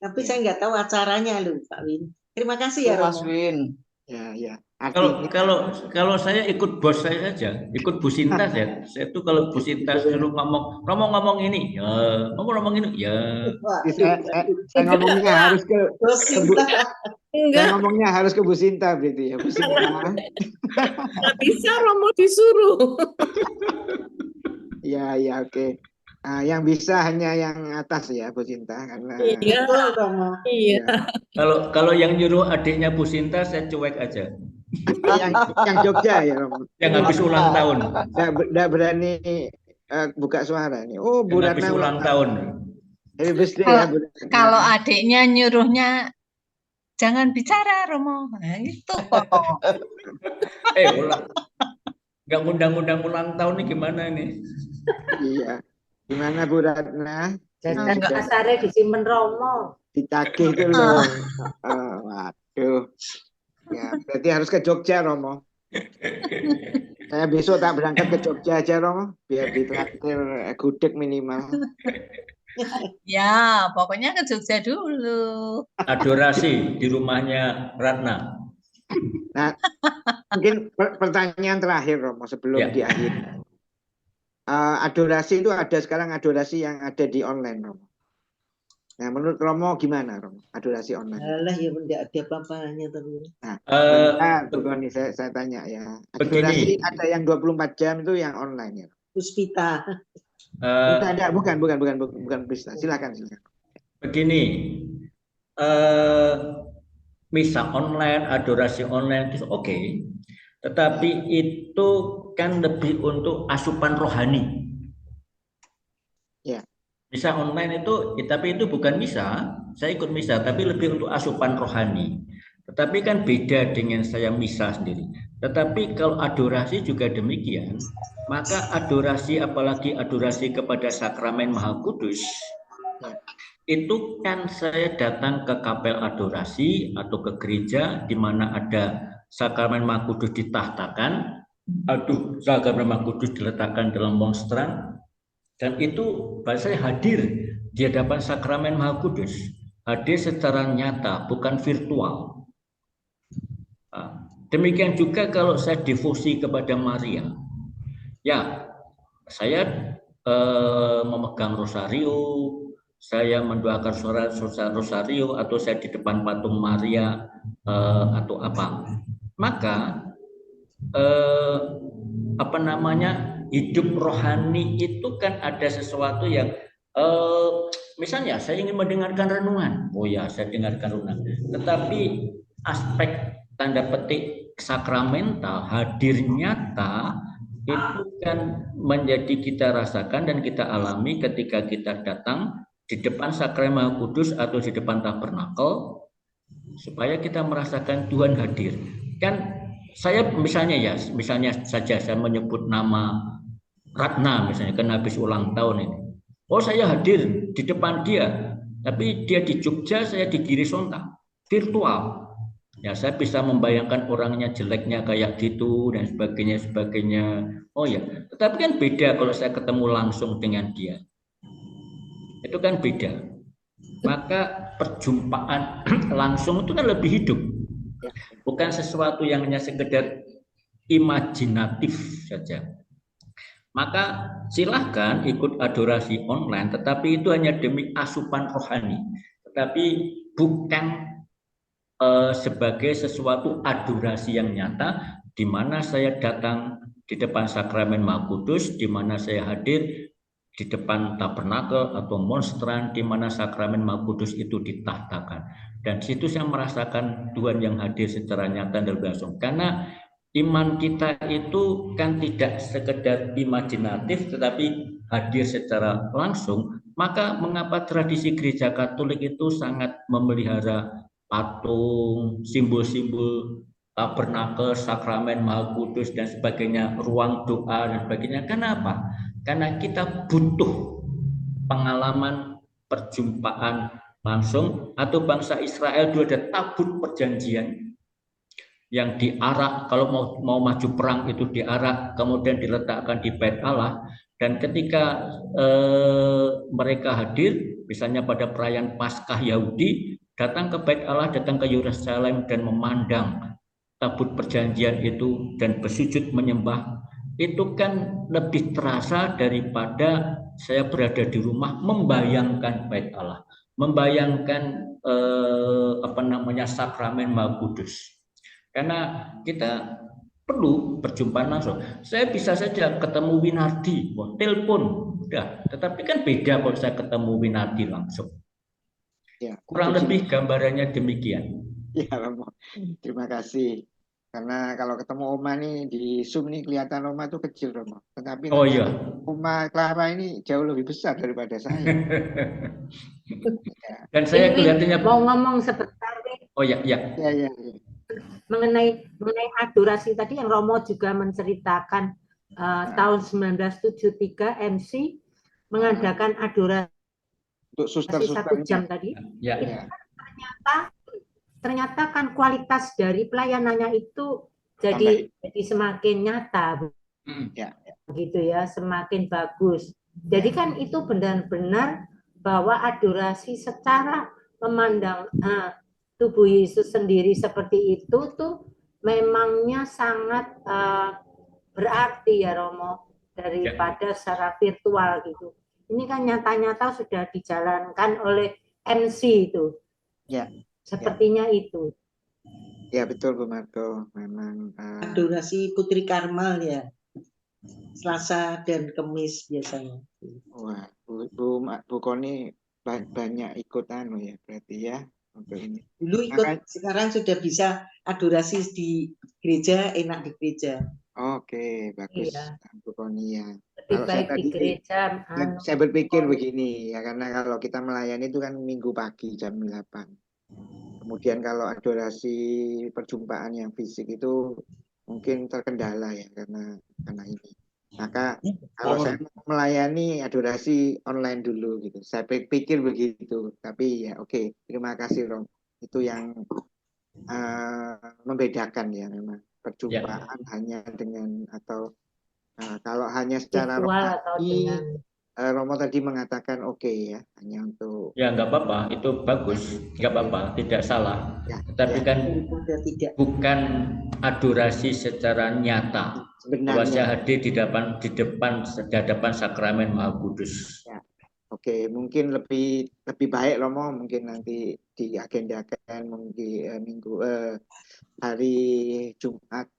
Tapi saya nggak tahu acaranya loh Pak Win. Terima kasih ya Romo. Mas Win. Ya. Kalau saya ikut bos saya saja, ikut Bu Sinta ya. Saya tuh kalau Bu Sinta suruh ngomong ini, ya ngomong ini, ya. Saya ngomongnya harus ke Bu Sinta. Saya ngomongnya harus ke Bu Sinta berarti ya. Bu Sinta. Nggak bisa Romo disuruh. Ya, oke. Yang bisa hanya yang atas ya Bu Sinta karena Iya. Ya. Iya. Kalau yang nyuruh adiknya Bu Sinta saya cuek aja. yang Jogja ya Romo. Yang habis ulang tahun. Nggak berani buka suara nih. Oh, Bu Ratna ulang tahun. Kalau adiknya nyuruhnya jangan bicara Romo. Nah, itu kok. Nggak undang-undang ulang tahun nih gimana nih? Iya. Gimana Bu Ratna? Kasarnya disimpen Romo. Ditagih itu loh. Waduh. Ya, berarti harus ke Jogja Romo. Saya besok tak berangkat ke Jogja aja Romo, biar ditraktir gudeg minimal. Ya, pokoknya ke Jogja dulu. Adorasi di rumahnya Ratna. Nah, mungkin pertanyaan terakhir Romo sebelum diakhiri. Adorasi itu ada sekarang adorasi yang ada di online Romo. Nah, menurut Romo gimana, Romo? Adorasi online. Alah ya tidak ada apa-apanya terus. Nah, Eh, bentar, tunggu nih saya tanya ya. begini, Adorasi ada yang 24 jam itu yang online ya. Puspita. Bukan, bukan bisa. Silakan. begini, eh, misa online, adorasi online itu oke, tetapi itu kan lebih untuk asupan rohani. Ya. Misa online itu, tapi itu bukan misa, saya ikut misa, tapi lebih untuk asupan rohani. Tetapi kan beda dengan saya misa sendiri. Tetapi kalau adorasi juga demikian, maka adorasi, apalagi adorasi kepada sakramen Maha Kudus, itu kan saya datang ke kapel adorasi atau ke gereja di mana ada sakramen Maha Kudus ditahtakan, sakramen Maha Kudus diletakkan dalam monstran, dan itu saya hadir di hadapan sakramen Maha Kudus, hadir secara nyata, bukan virtual. Demikian juga kalau saya devosi kepada Maria, ya saya memegang rosario, saya mendoakan rosario, atau saya di depan patung Maria atau apa, maka hidup rohani itu kan ada sesuatu yang misalnya saya ingin mendengarkan renungan, oh ya saya dengarkan renungan, tetapi aspek tanda petik sakramental, hadir nyata, itu kan menjadi kita rasakan dan kita alami ketika kita datang di depan sakramen Maha Kudus atau di depan tabernakel, supaya kita merasakan Tuhan hadir. Kan saya misalnya saja saya menyebut nama Ratna misalnya, kan habis ulang tahun ini. Oh saya hadir di depan dia, tapi dia di Jogja, saya di Giri Sonta, virtual. Ya saya bisa membayangkan orangnya jeleknya kayak gitu dan sebagainya. Oh ya, tetapi kan beda kalau saya ketemu langsung dengan dia. Itu kan beda. Maka perjumpaan langsung itu kan lebih hidup. Bukan sesuatu yang hanya sekedar imajinatif saja. Maka silahkan ikut adorasi online, tetapi itu hanya demi asupan rohani, tetapi bukan sebagai sesuatu adorasi yang nyata, di mana saya datang di depan sakramen Maha Kudus, di mana saya hadir di depan tabernakel atau monstran, di mana sakramen Maha Kudus itu ditahtakan. Dan situ saya merasakan Tuhan yang hadir secara nyata dan langsung. Karena iman kita itu kan tidak sekedar imajinatif, tetapi hadir secara langsung. Maka mengapa tradisi gereja Katolik itu sangat memelihara patung, simbol-simbol tabernakel, sakramen Maha Kudus dan sebagainya, ruang doa dan sebagainya. Kenapa? Karena kita butuh pengalaman perjumpaan langsung. Atau bangsa Israel dulu ada tabut perjanjian yang diarak, kalau mau maju perang itu diarak, kemudian diletakkan di Bait Allah. Dan ketika mereka hadir, misalnya pada perayaan Paskah Yahudi, datang ke Bait Allah, datang ke Yerusalem dan memandang tabut perjanjian itu dan bersujud menyembah, itu kan lebih terasa daripada saya berada di rumah membayangkan Bait Allah, membayangkan sakramen Maha Kudus. Karena kita perlu perjumpaan langsung. Saya bisa saja ketemu Winardi, telepon, udah. Tetapi kan beda kalau saya ketemu Winardi langsung. Ya, kurang lebih gambarannya demikian. Ya, Romo. Terima kasih. Karena kalau ketemu Oma nih di Zoom nih kelihatan Oma itu kecil, Romo. Tetapi Oma Clara ini jauh lebih besar daripada saya. Ya. Dan saya kelihatannya mau ngomong sebentar. Oh ya. Mengenai adorasi tadi yang Romo juga menceritakan tahun 1973 MC mengadakan adorasi untuk suster 1 jam tadi. Ya. Ternyata kan kualitas dari pelayanannya itu jadi semakin nyata, begitu ya, semakin bagus. Jadi kan itu benar-benar bahwa adorasi secara memandang tubuh Yesus sendiri seperti itu tuh memangnya sangat berarti ya Romo, daripada secara virtual gitu. Ini kan nyata-nyata sudah dijalankan oleh MC itu. Ya, Sepertinya itu. ya betul Bu Marco. Memang Adorasi Putri Karmal ya. Selasa dan Kamis biasanya. wah, Bu Koni banyak ikut ya berarti ya untuk ini. Dulu ikut, sekarang sudah bisa adorasi di gereja, enak di gereja. Oke, bagus Iya. Bu Koni ya. Lebih Kalau saya baik di tadi gereja. saya berpikir begini ya, karena kalau kita melayani itu kan minggu pagi jam 8. Kemudian kalau adorasi perjumpaan yang fisik itu mungkin terkendala ya karena ini. Maka kalau saya mau melayani adorasi online dulu gitu. Saya pikir begitu. Tapi ya oke, terima kasih Rom. Itu yang membedakan ya memang perjumpaan hanya dengan atau kalau hanya secara Virtual atau dengan Romo tadi mengatakan oke ya, hanya untuk Ya nggak apa-apa, itu bagus, nggak apa-apa, tidak salah. Ya, Tetapi ya. kan Tidak. bukan adorasi secara nyata. Bahwa saya sebenarnya. hadir di hadapan sakramen Maha Kudus. Ya. Oke, mungkin lebih baik Romo mungkin nanti diagendakan mungkin hari Jumat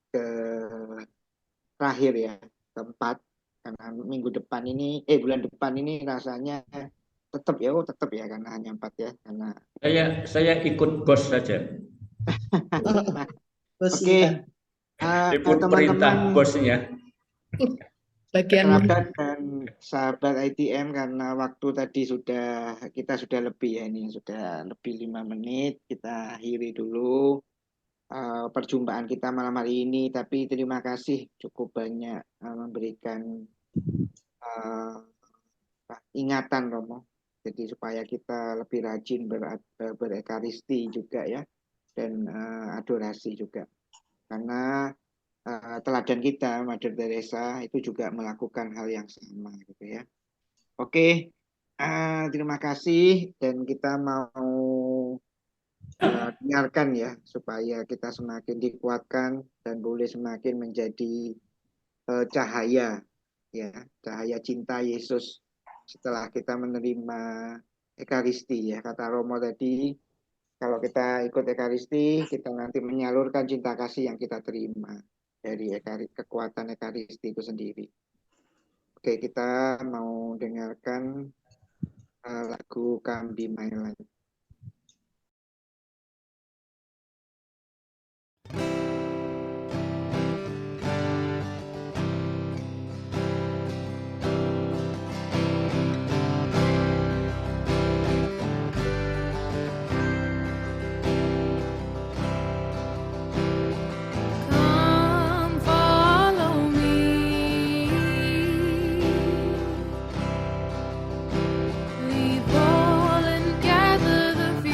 terakhir ya, keempat, karena bulan depan ini rasanya tetap ya karena hanya 4 ya, karena Saya ikut bos saja. Oke. Ikut perintah bosnya. Bagian Kerabat dan sahabat ITM, karena waktu tadi kita sudah lebih ya, ini sudah lebih 5 menit, kita akhiri dulu perjumpaan kita malam hari ini. Tapi terima kasih cukup banyak memberikan ingatan Romo, jadi supaya kita lebih rajin berekaristi juga ya, dan adorasi juga, karena teladan kita Mother Teresa itu juga melakukan hal yang sama gitu ya. Oke, terima kasih, dan kita mau dengarkan ya supaya kita semakin dikuatkan dan boleh semakin menjadi cahaya ya, cahaya cinta Yesus setelah kita menerima Ekaristi ya. Kata Romo tadi, kalau kita ikut Ekaristi, kita nanti menyalurkan cinta kasih yang kita terima dari kekuatan Ekaristi itu sendiri. Oke, kita mau dengarkan lagu Come Be My Light. Come follow me, leave all and gather the few.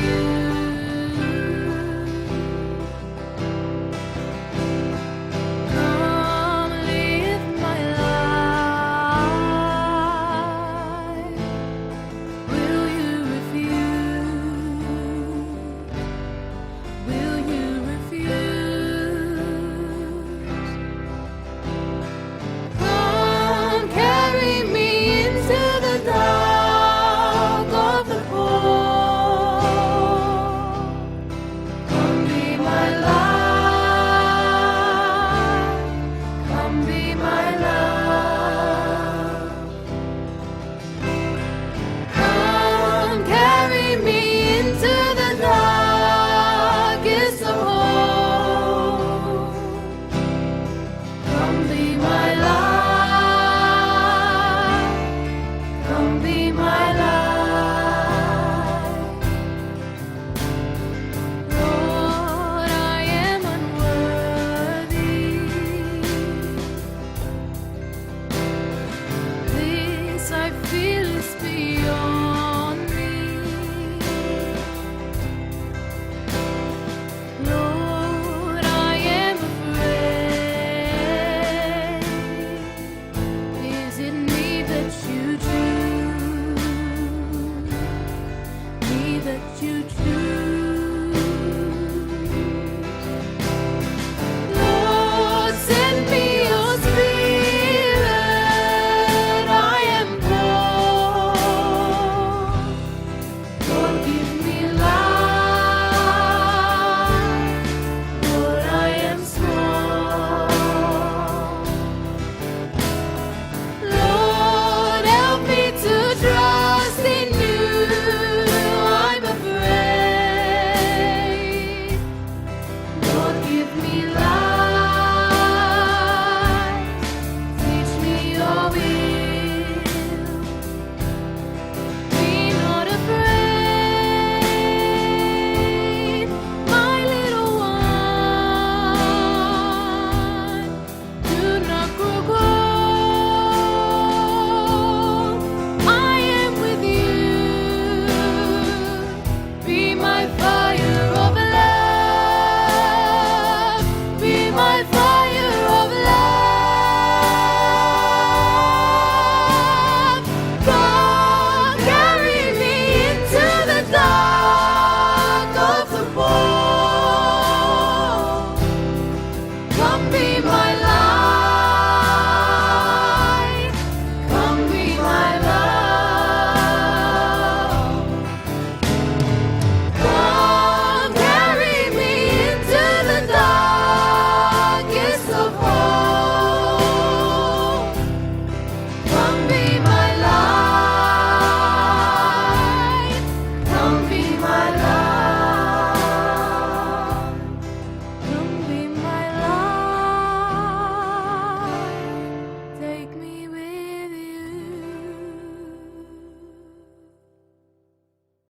Come live my life. Will you refuse? Will you refuse? Come carry me into the dark of the cold. Come be my light. Come be my love. Come carry me into the darkest of holes. Come be my light. Come be my light. Lord, I am unworthy. This I feel is beyond me. Lord, I am afraid. Is it me that you choose? Me that you choose? Lord, send me your spirit. I am poor. Lord, give my life.